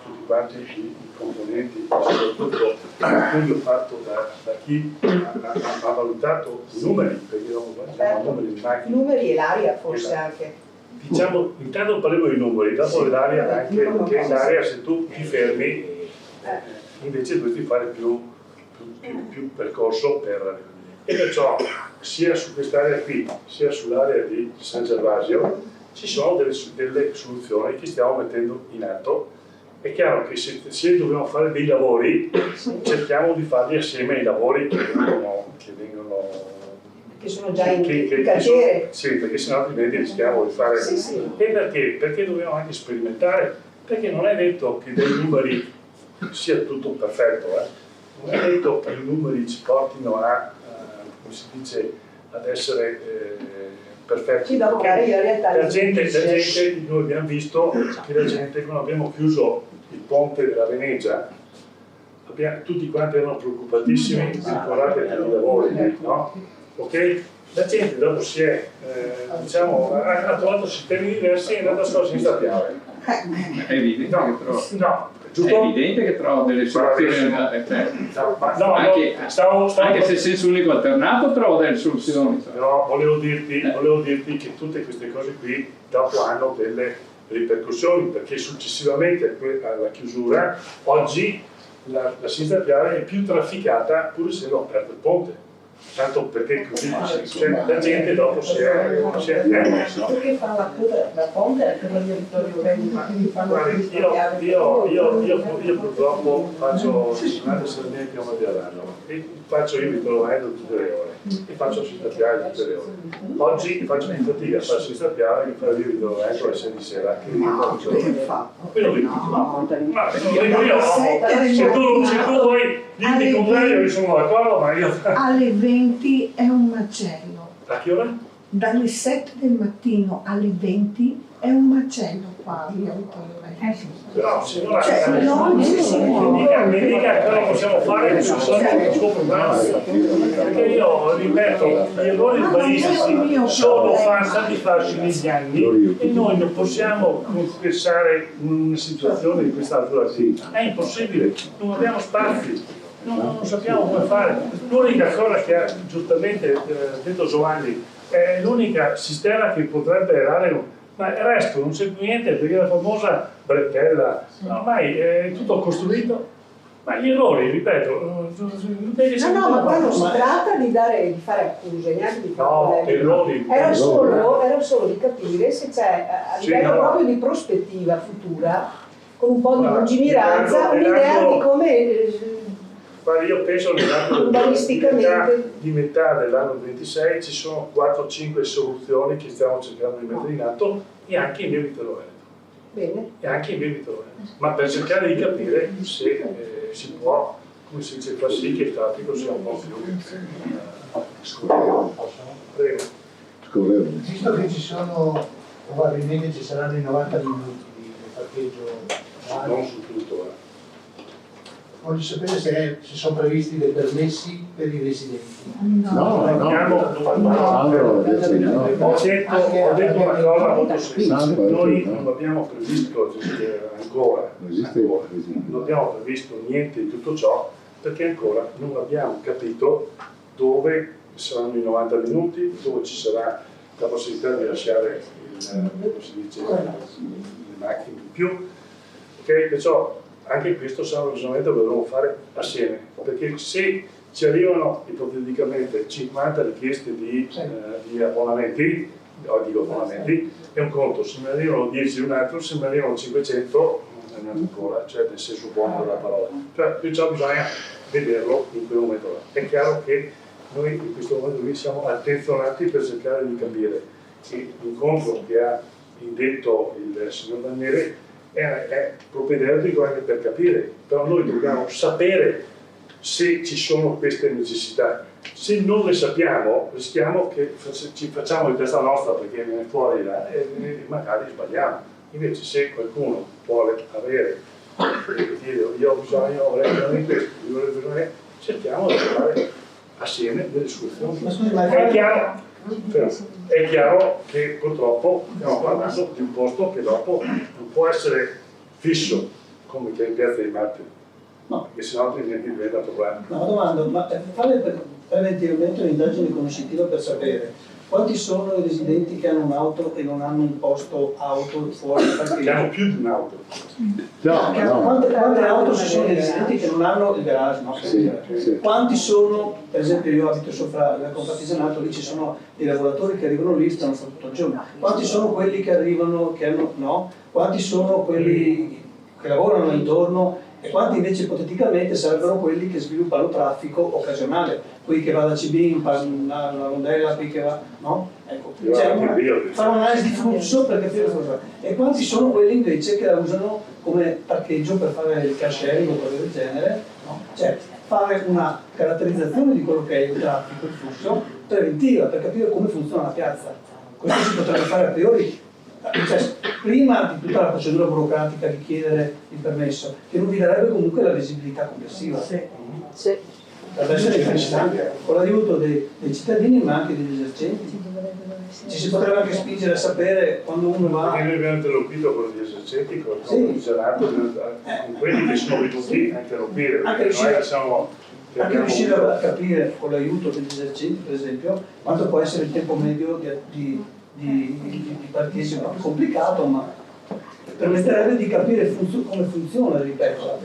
tutti quanti i componenti, soprattutto studio fatto da chi ha valutato i numeri, perché non facciamo numeri di macchine. I numeri e l'aria forse anche. Diciamo, intanto parliamo dei numeri, dopo l'aria anche, perché l'aria se tu ti fermi, invece dovresti fare più percorso e perciò sia su quest'area qui, sia sull'area di San Gervasio ci sono delle soluzioni che stiamo mettendo in atto. È chiaro che se dobbiamo fare dei lavori, cerchiamo di farli assieme ai lavori che sono già in cantiere. Sì, perché sennò altrimenti rischiamo di fare. Sì. E perché? Perché dobbiamo anche sperimentare, perché non è detto che dai numeri sia tutto perfetto, non è detto che i numeri ci portino come si dice, ad essere perfetti. La gente, noi abbiamo visto che la gente, quando abbiamo chiuso il ponte della Venezia, tutti quanti erano preoccupatissimi, ricordate per i lavori, no? Ok? La gente dopo si è, ha trovato sistemi diversi e è andata solo senza piave. È evidente che trovo. No. È evidente che trovo delle soluzioni, anche se senso unico alternato trovo delle soluzioni. Però volevo dirti che tutte queste cose qui dopo hanno delle ripercussioni, perché successivamente alla chiusura oggi la sinistra piave è più trafficata pur essendo aperto il ponte. Tanto perché così la gente dopo si è perché fanno la ponte per gli territori io purtroppo faccio settimane serene che ho di all'anno e faccio io mi trovo tutte le ore e faccio sinistra piave tutte le ore. Oggi faccio più fatica a fare sinistra piave che fare io mi trovo alle 6 di sera quello lì se tu vuoi dirmi il contrario io sono d'accordo, ma io alle 20 è un macello. A che ora? Dalle 7 del mattino alle 20 è un macello qua via Vittorio Veneto. Però signora, mi dica cosa possiamo fare sul suo programma, perché io ripeto, gli errori urbanistici sono stati farsi negli anni e noi non possiamo confessare una situazione di questa natura qui. È impossibile, non abbiamo spazi. Non sappiamo come fare. L'unica cosa che ha giustamente detto Giovanni è l'unica sistema che potrebbe dare, ma il resto non c'è più niente perché la famosa bretella ormai è tutto costruito. Ma gli errori, ripeto, ma qua non si tratta di fare accuse, neanche di fare errori. Era solo di capire se c'è a livello proprio di prospettiva futura, con un po' di lungimiranza, un'idea di come. Io penso che di metà dell'anno 26 ci sono 4-5 soluzioni che stiamo cercando di mettere in atto e anche in via Vittorio Veneto. E anche in via Vittorio Veneto. Ma per cercare di capire se si può, come si dice, far sì che il traffico sia un po' più scorrevole. Visto che ci sono, probabilmente ci saranno i 90 minuti di parcheggio, non su tutto. Voglio sapere se sono previsti dei permessi per i residenti. No. Ho detto una cosa molto semplice. Noi non abbiamo previsto ancora, non abbiamo previsto niente di tutto ciò perché ancora non abbiamo capito dove saranno i 90 minuti, dove ci sarà la possibilità di lasciare le macchine in più. Okay? Perciò anche questo sarà un ragionamento che dovremo fare assieme, perché se ci arrivano ipoteticamente 50 richieste di abbonamenti, dico fondamenti, è un conto, se me ne arrivano 10 di un altro, se me ne arrivano 500 non è ancora, cioè nel senso buono della parola. Cioè perciò bisogna vederlo in quel momento là. È chiaro che noi in questo momento qui siamo attenzionati per cercare di capire che l'incontro che ha indetto il signor Daniele è propedeutico anche per capire, però noi dobbiamo sapere se ci sono queste necessità. Se non le sappiamo, rischiamo che ci facciamo di testa nostra perché viene fuori là e magari sbagliamo. Invece se qualcuno vuole avere, dire io ho bisogno, vorrei questo, cerchiamo di trovare assieme delle soluzioni. È chiaro che purtroppo stiamo parlando di un posto che dopo non può essere fisso come che è in Piazza dei Martiri, no, perché sennò diventa problema. No, domanda, ma fare preventivamente un'indagine conoscitiva per sapere quanti sono i residenti che hanno un'auto e non hanno un posto auto fuori dal parcheggio? Che hanno più di un'auto. Quante auto ci sono i residenti che non hanno il garage? No? Sì. Quanti sono, per esempio io abito sopra il Confartigianato, lì ci sono dei lavoratori che arrivano lì, stanno tutto il giorno. Quanti sono quelli che arrivano, che hanno, no? Quanti sono quelli che lavorano intorno? E quanti invece ipoteticamente sarebbero quelli che sviluppano traffico occasionale, qui che va da CB, una rondella, qui che va, no? Ecco, fare un'analisi di flusso per capire cosa. E quanti sono quelli invece che la usano come parcheggio per fare il car sharing o cose del genere, no? Cioè fare una caratterizzazione di quello che è il traffico, il flusso, preventiva per capire come funziona la piazza. Questo si potrebbe fare a priori. Cioè, prima di tutta la procedura burocratica di chiedere il permesso, che non vi darebbe comunque la visibilità complessiva. Sì. Deve essere interessante, con l'aiuto dei cittadini ma anche degli esercenti. Ci si potrebbe anche spingere a sapere quando uno va. Perché noi abbiamo interloquito con gli esercenti, con il Confartigianato, con quelli che sono venuti a interloquire. Anche riuscire a capire con l'aiuto degli esercenti, per esempio, quanto può essere il tempo medio di parcheggio, è complicato, ma permetterebbe di capire come funziona, ripeto.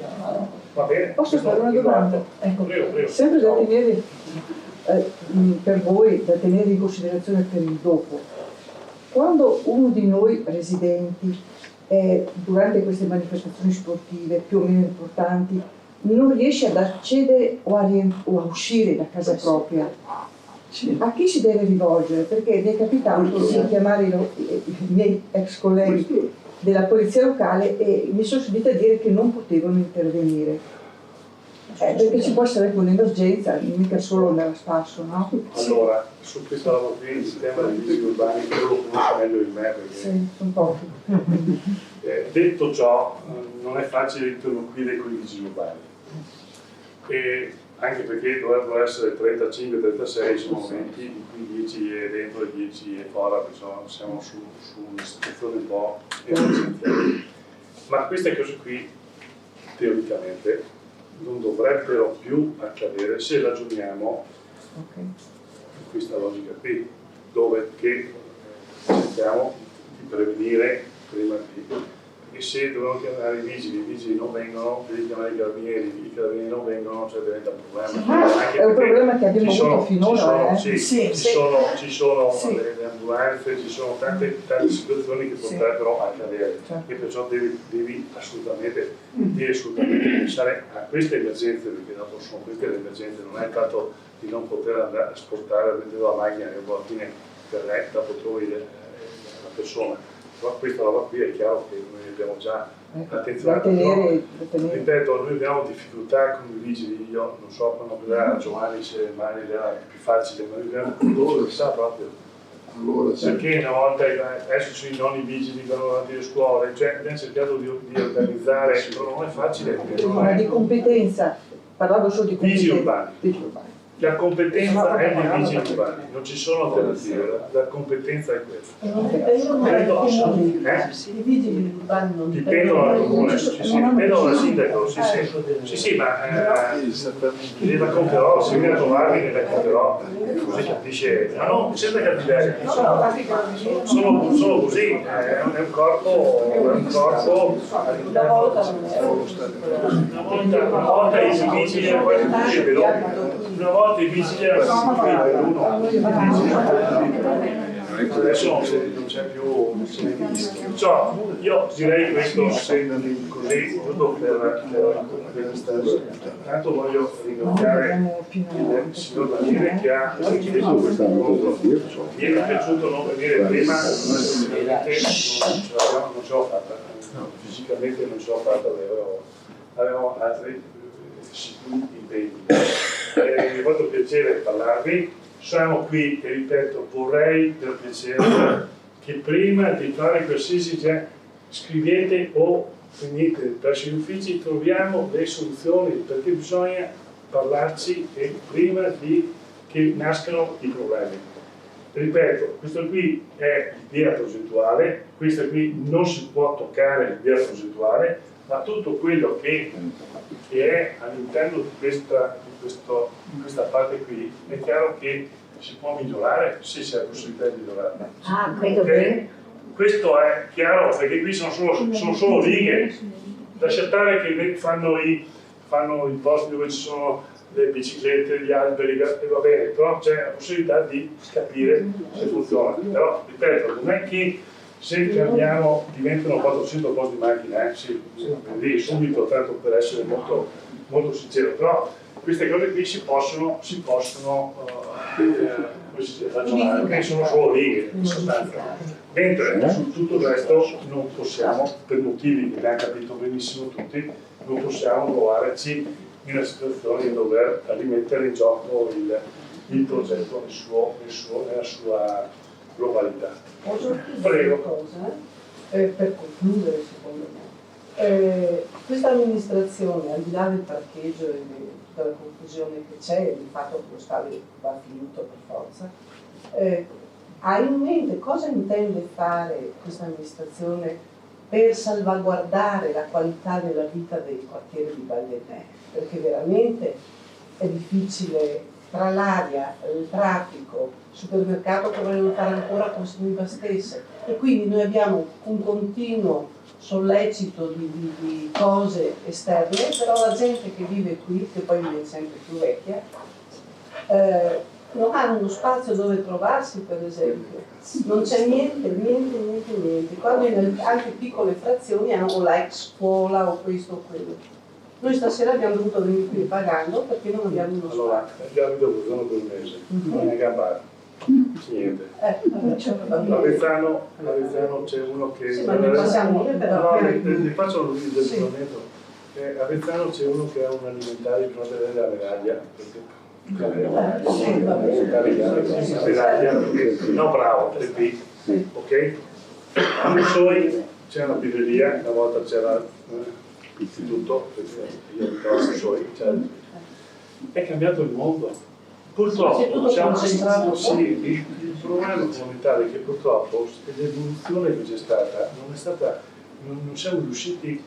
Va bene. Posso fare una domanda? Ecco, prego. sempre da tenere per voi, da tenere in considerazione per il dopo. Quando uno di noi residenti durante queste manifestazioni sportive più o meno importanti non riesce ad accedere o a uscire da casa propria, a chi si deve rivolgere? Perché mi è capitato di chiamare i miei ex colleghi della polizia locale e mi sono sentita dire che non potevano intervenire. Perché ci può essere un'emergenza, mica solo andare a spasso, no? Allora, su questa roba qui, il tema dei vigili urbani, io lo conosco meglio di me, perché sì, sono pochi. Detto ciò, non è facile interloquire con i vigili urbani. E anche perché dovrebbero essere 35-36, sono momenti in cui 10 è dentro e 10 è fuori, perciò siamo su una situazione un po' emergenziale. Ma queste cose qui, teoricamente, non dovrebbero più accadere se ragioniamo in questa logica qui, dove che cerchiamo di prevenire prima di... Perché se devono chiamare i vigili non vengono, devi chiamare i carabinieri non vengono, cioè diventa un problema. È un problema che abbiamo avuto finora. Ci sono le ambulanze, ci sono tante situazioni che potrebbero accadere e perciò devi assolutamente pensare a queste emergenze, perché dopo sono queste le emergenze, non è il fatto di non poter andare a spostare dentro la macchina che poi alla fine per lei dopo trovi la persona. Però questa roba qui è chiaro che noi abbiamo già attenzionato, ripeto, noi abbiamo difficoltà con i vigili, io non so quando vedrà Giovanni se magari era più facile, ma loro lo sa proprio. Perché una volta, adesso ci sono i vigili che vanno avanti le scuole, cioè abbiamo cercato di organizzare, però non è facile. Ma di competenza, parlavo solo di competenza. Vigili urbani. La competenza è dei vigili urbani, non ci sono alternative, la competenza è questa. I vigili urbani non dipendono dal comune, dipendono dal sindaco, sì, ma li racconterò, se viene a trovarmi li racconterò, così capisce, ma non senza cattiveria, sono così, è un corpo una volta i vigili erano quasi tutti una volta i vigili erano quasi tutti per uno. adesso non c'è più cioè, io direi questo così tutto per tanto voglio ringraziare il signor Daniele che ha chiesto questo incontro. Mi è piaciuto non venire prima, non ce l'ho fatta, fisicamente non ce l'ho fatta, avevo altri impegni. Mi ha fatto piacere parlarvi. Siamo qui e ripeto, vorrei per piacere che prima di fare qualsiasi scrivete o venite presso gli uffici, troviamo le soluzioni, perché bisogna parlarci e prima di che nascano i problemi. Ripeto, questo qui è via progettuale, questo qui non si può toccare via progettuale, ma tutto quello che è all'interno di questa parte qui è chiaro che si può migliorare, sì, c'è la possibilità di migliorare. Ah, credo okay? Questo è chiaro, perché qui sono solo righe. Lascia stare che fanno i posti dove ci sono le biciclette, gli alberi, e va bene, però c'è la possibilità di capire se funziona. Però, ripeto, non è che se cambiamo diventano 400 posti di macchina, sì, lì subito, tanto per essere molto, molto sincero, però queste cose qui si possono ragionare, perché sono solo righe in sostanza, mentre su tutto il resto non possiamo, per motivi che abbiamo capito benissimo tutti, non possiamo trovarci in una situazione di dover rimettere in gioco il progetto nella sua globalità. Posso dire una cosa? Per concludere, secondo me, questa amministrazione, al di là del parcheggio e di tutta la confusione che c'è, e il fatto che lo stadio va finito per forza, ha in mente cosa intende fare questa amministrazione per salvaguardare la qualità della vita del quartiere di Valdenè? Perché veramente è difficile, tra l'aria, il traffico, il supermercato che vogliono fare ancora con Silva stesse, e quindi noi abbiamo un continuo sollecito di cose esterne, però la gente che vive qui, che poi viene sempre più vecchia, non ha uno spazio dove trovarsi, per esempio. Non c'è niente. Quando anche piccole frazioni hanno la ex scuola o questo o quello. Noi stasera abbiamo dovuto venire qui pagando perché non abbiamo uno spazio. Allora, abbiamo dovuto per un mese, non è gambare. Niente. A Avezzano c'è uno che... Sì, ma ne passiamo però... No, ne faccio il riferimento. A Avezzano c'è uno che ha un alimentare di fronte alla medaglia. No, bravo, 3P, ok? A Mussoi c'è una birreria, una volta c'era l'istituto, io abitavo a Mussoi, è cambiato il mondo. Purtroppo il problema fondamentale è che purtroppo l'evoluzione che c'è stata non siamo riusciti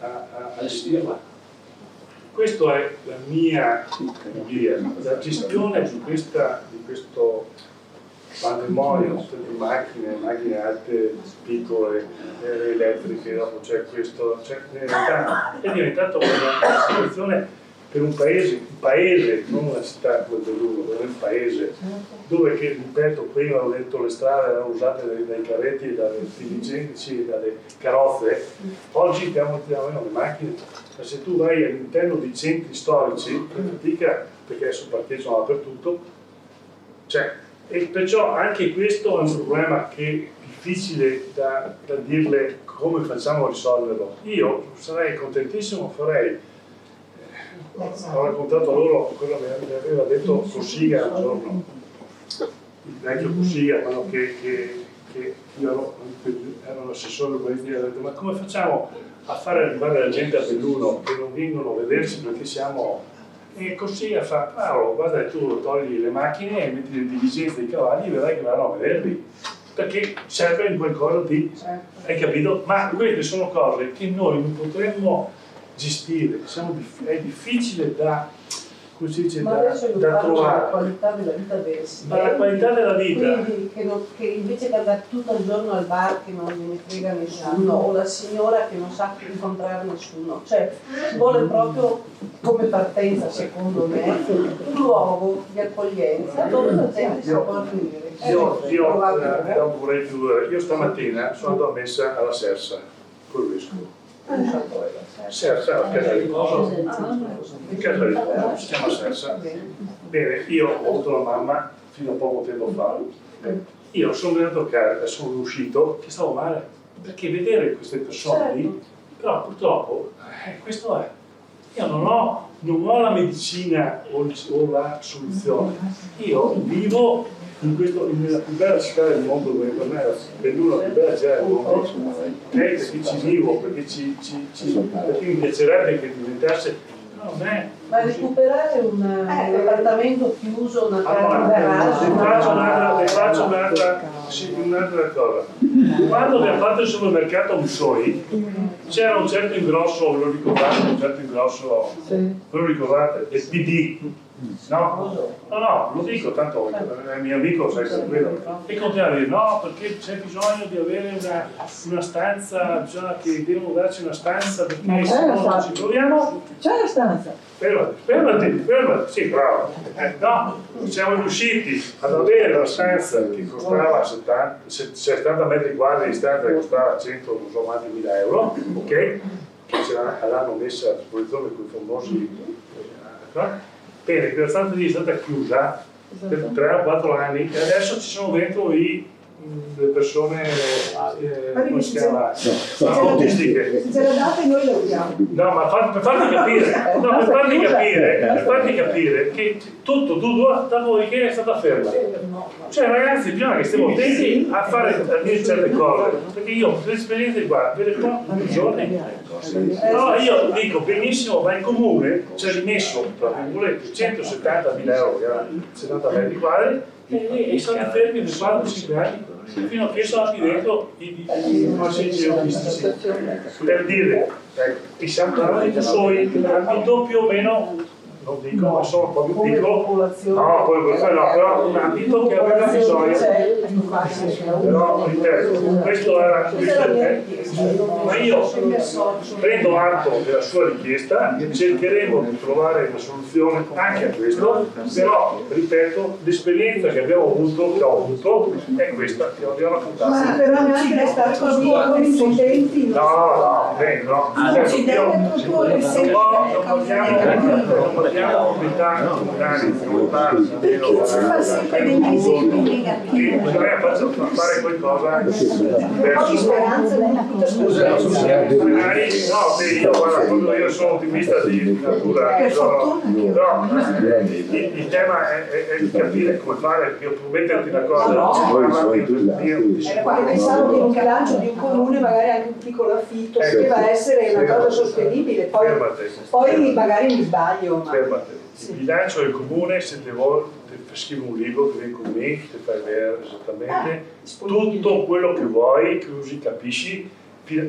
a gestirla. Questa è la mia idea, la gestione di questo patrimonio di macchine alte, piccole, elettriche, dopo c'è questo, in realtà è diventata una situazione per un paese, non una città come Belluno, ma un paese, dove, che ripeto, prima ho detto le strade erano usate dai carretti, dalle dirigenti, dalle carrozze, oggi abbiamo le macchine. Ma se tu vai all'interno di centri storici, fai fatica, perché adesso parcheggiano dappertutto, e perciò anche questo è un problema che è difficile da dirle come facciamo a risolverlo. Io sarei contentissimo, ho raccontato loro quello che aveva detto Cossiga un giorno, il vecchio Cossiga, quello che io ero l'assessore urbanistica, ho detto: ma come facciamo a fare arrivare la gente a Belluno che non vengono a vedersi perché siamo... E Cossiga fa: Paolo, guarda, tu togli le macchine e metti le diligenze dei cavalli e vedrai che vanno a vederli, perché serve in qualcosa di... hai capito? Ma queste sono cose che noi non potremmo gestire, è difficile da come si dice, Ma adesso io da parlo della trovare. qualità della vita vera. Ma la qualità della vita. Quindi che invece che andare tutto il giorno al bar che non gliene frega nessuno, o la signora che non sa incontrare nessuno, cioè ci vuole proprio come partenza, secondo me, un luogo di accoglienza dove la gente si può venire. Io non vorrei chiudere. Io stamattina sono andato a messa alla Sersa, col vescovo. Sersa, la casa di riposo. In casa di riposo, si chiama Sersa. Bene, io ho avuto la mamma fino a poco tempo fa. Io sono venuto a casa, sono uscito, che stavo male, perché vedere queste persone lì, però purtroppo, questo è. Io non ho la medicina o la soluzione. Io vivo nella più bella città del mondo, perché per me è la più bella città del mondo, perché ci vivo, perché mi piacerebbe che diventasse. No, ma recuperare un appartamento chiuso, una garage. Le faccio un'altra cosa. Quando abbiamo fatto il supermercato Mussoi, c'era un certo ingrosso, ve lo ricordate, ve lo ricordate? Del PD. No, lo dico, tanto è mio amico, sai quello. E continua a dire no, perché c'è bisogno di avere una stanza, bisogna che devono darci una stanza perché se no non ci troviamo. C'è la stanza. Fermati, sì, bravo. No, siamo riusciti ad avere la stanza che costava 70 metri quadri di stanza che costava 100, non so quanti mila euro, ok? Che ce l'hanno messa a disposizione quei famosi. Bene, quella stanza lì è stata chiusa per 3 o 4 anni e adesso ci sono dentro le persone come si chiama? Autistiche. Se ce la date noi le usiamo. No, ma per farti capire che tutto da voi che è stata ferma. Cioè ragazzi, bisogna che stiamo attenti a dire certe cose, perché io per esperienze qua, vedo qua tutti i giorni. No, io dico benissimo, ma il comune ci ha rimesso, tra virgolette, 170.000 euro, 70 metri quadri, e sono fermi per 4-5 anni, fino a che sono andati dentro i consigli autistici. Per dire, i Sant'Anna di Mussoi abitano più o meno, non dico, ma sono un po' più piccolo, però un ambito che aveva bisogno, però ripeto, questo era ma io prendo atto della sua richiesta, cercheremo di trovare una soluzione anche a questo, però ripeto, l'esperienza che abbiamo avuto, che ho avuto, è questa che abbiamo raccontato. Ma però non ci deve stare così con i studenti. No, abbiamo metà comunali, perché ci fa sempre degli esempi negativi. bisogna fare qualcosa Ho speranza nella io guarda, io sono ottimista di natura, però il tema è di capire come fare, io prometterti una cosa, Perché pensavo che un bilancio di un comune, magari anche un piccolo affitto, poteva essere una cosa sostenibile, poi magari mi sbaglio. Fermate. Il bilancio del comune, se te vuoi, scrivi un libro, ti vieni con me, ti fai vedere esattamente tutto quello che vuoi, che così capisci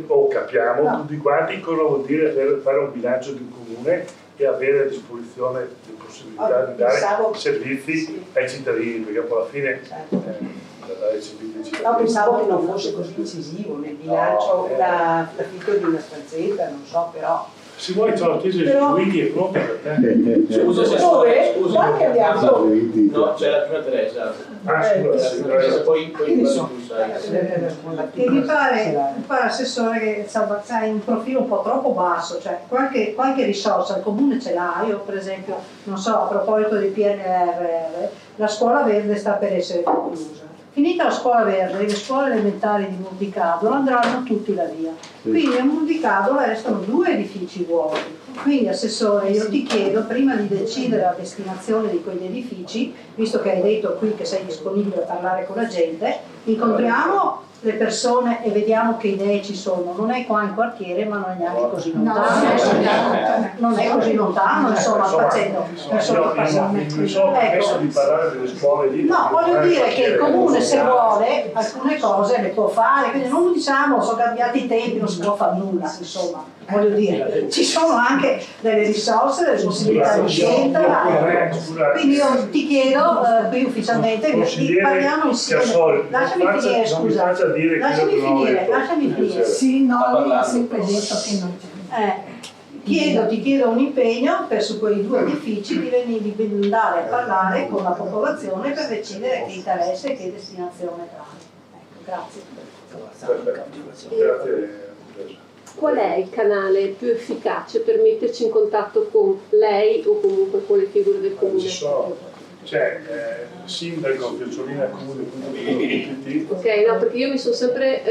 o capiamo tutti quanti cosa vuol dire fare un bilancio di un comune e avere a disposizione la possibilità di dare servizi ai cittadini, perché poi alla fine dare servizi ai cittadini. No, pensavo che non fosse così incisivo nel bilancio l'affitto di una stanzetta, non so, però. Se vuoi c'è la chiesa di Luigi è pronta per te. Scusa se dove? Quanti abbiamo? No, c'è la prima Teresa. Scusa. Poi tu sai. Che mi pare assessore che hai un profilo un po' troppo basso, cioè qualche risorsa il comune ce l'ha. Io per esempio, non so, a proposito di PNRR, la scuola verde sta per essere conclusa. Finita la scuola verde, le scuole elementari di Monticadolo andranno tutti là via. Quindi a Monticadolo restano 2 edifici vuoti. Quindi assessore, io ti chiedo, prima di decidere la destinazione di quegli edifici, visto che hai detto qui che sei disponibile a parlare con la gente, incontriamo le persone e vediamo che idee ci sono. Non è qua in quartiere, ma non è neanche così lontano. Non è così lontano, insomma, facendo persone passate. Mi sono permesso di parlare delle scuole lì. No, voglio dire che il comune se vuole alcune cose le può fare, quindi non diciamo sono cambiati i tempi, non si può fare nulla, insomma, voglio dire, ci sono anche delle risorse, delle possibilità di scelta, quindi io ti chiedo qui ufficialmente che parliamo insieme. Lasciami finire, scusa, lasciami finire. Sì, no, lui ha sempre detto che non c'è. Ti chiedo un impegno per su quei 2 edifici di andare a parlare con la popolazione per decidere che interesse e che destinazione dare. Ecco, Grazie. Qual è il canale più efficace per metterci in contatto con lei o comunque con le figure del comune? C'è sindaco Fiocciolina comune.it. Ok, no, perché io mi sono sempre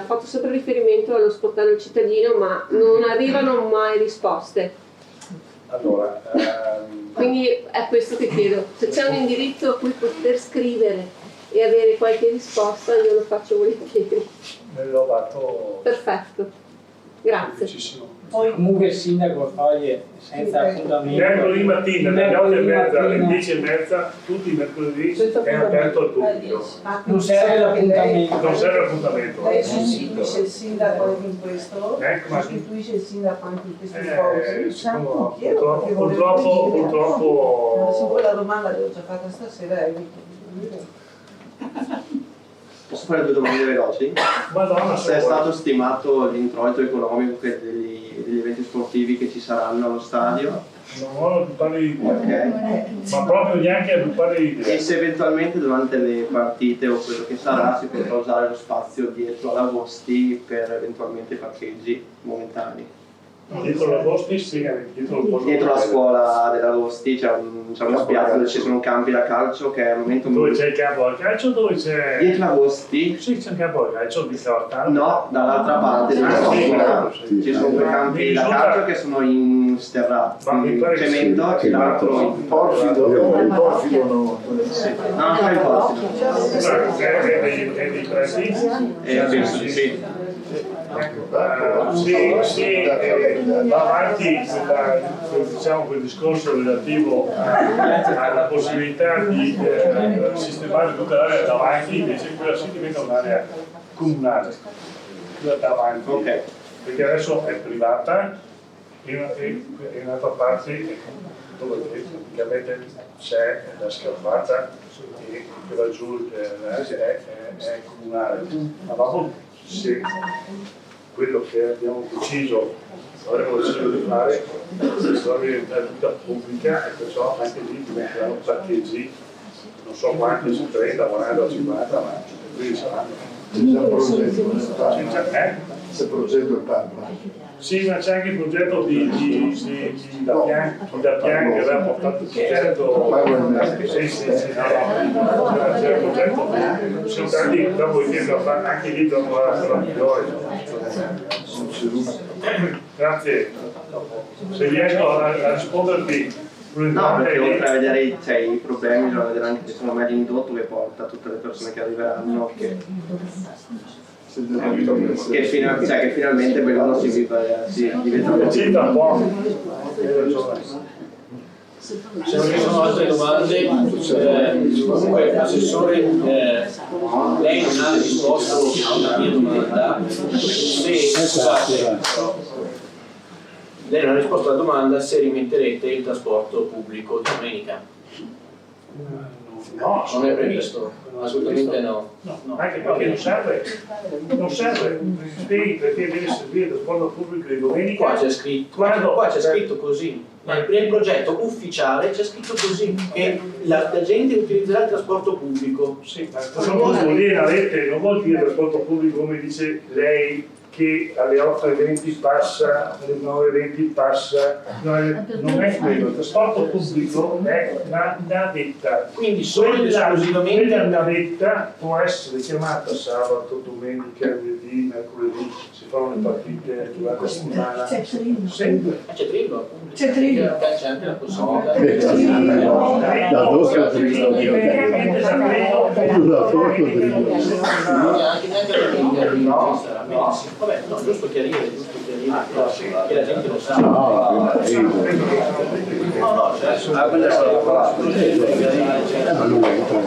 fatto sempre riferimento allo sportello del cittadino, ma non arrivano mai risposte. Allora, quindi è questo che chiedo. Se c'è un indirizzo a cui poter scrivere e avere qualche risposta, io lo faccio volentieri. me l'ho dato. Perfetto. Grazie. Poi comunque il sindaco toglie senza appuntamento. Mercoledì mattina dalle 8:30 alle 10:30, tutti i mercoledì è aperto al pubblico. Non serve l'appuntamento. Non serve l'appuntamento. Lei sostituisce il sindaco anche in questo? Sostituisce il sindaco anche in queste cose? Purtroppo. Adesso poi la domanda che ho già fatta stasera è Posso fare 2 domande veloci? Madonna, se è stato stimato l'introito economico degli eventi sportivi che ci saranno allo stadio? Non ho più pari di idea. Ma proprio neanche a più pari di idea. E se eventualmente durante le partite o quello che sarà si potrà usare lo spazio dietro all'Agosti per eventualmente parcheggi momentanei? Dietro l'Agosti, dietro la scuola dell'Agosti c'è uno spiazzo dove ci sono campi da calcio che è al momento. Dove c'è il campo da calcio? Dove c'è. Dietro l'Agosti? Sì, c'è un campo da calcio di Cavartano. No, dall'altra parte ci sono 2 campi da calcio che sono in sterrato, in cemento e l'altro in porfido. Il porfido no. No, non è il porfido. È dei pressi? Penso di sì. Va avanti diciamo, quel discorso relativo alla possibilità di sistemare tutta l'area davanti, invece quella si diventa un'area comunale davanti, perché adesso è privata e un'altra parte dove praticamente c'è la scarpata e quella giù è comunale, ma dopo se quello che abbiamo deciso, avremmo deciso di fare, sarà diventare vita pubblica e perciò anche lì diventeranno parcheggi, non so quanti, 30, 40, 50, ma quelli saranno. C'è già il progetto, c'è il progetto in parla. Sì, ma c'è anche il progetto da Pian che aveva portato il progetto. C'è il progetto. Sono tanti, dopo anche lì dopo la migliore. Grazie. Se riesco a risponderti. No, perché oltre a vedere i problemi, bisogna vedere anche che sono meglio indotto che porta tutte le persone che arriveranno, che finalmente Belluno si diventa un po'. Se non ci sono altre domande, comunque Assessore, lei non ha risposto a una mia domanda. Lei non ha risposto alla domanda se rimetterete il trasporto pubblico di domenica. No, non è previsto, assolutamente no. Anche perché non serve, perché deve servire il trasporto pubblico di domenica. Qua c'è scritto così, nel progetto ufficiale c'è scritto così, che la gente utilizzerà il trasporto pubblico. Sì, ma non vuol dire trasporto pubblico come dice lei, che alle 8:20 passa, alle 9:20 passa, non è quello, il trasporto pubblico è una navetta. Quindi solo esclusivamente la navetta può essere chiamata sabato, domenica, lunedì, mercoledì, si fanno le partite durante la settimana. C'è Trillo. C'è Trillo. C'è Trillo c'è anche la possibilità Da dopo dritto. Vabbè, no, giusto chiarire, che la gente lo sa. No, certo. Quella è la parola. ma lui entra.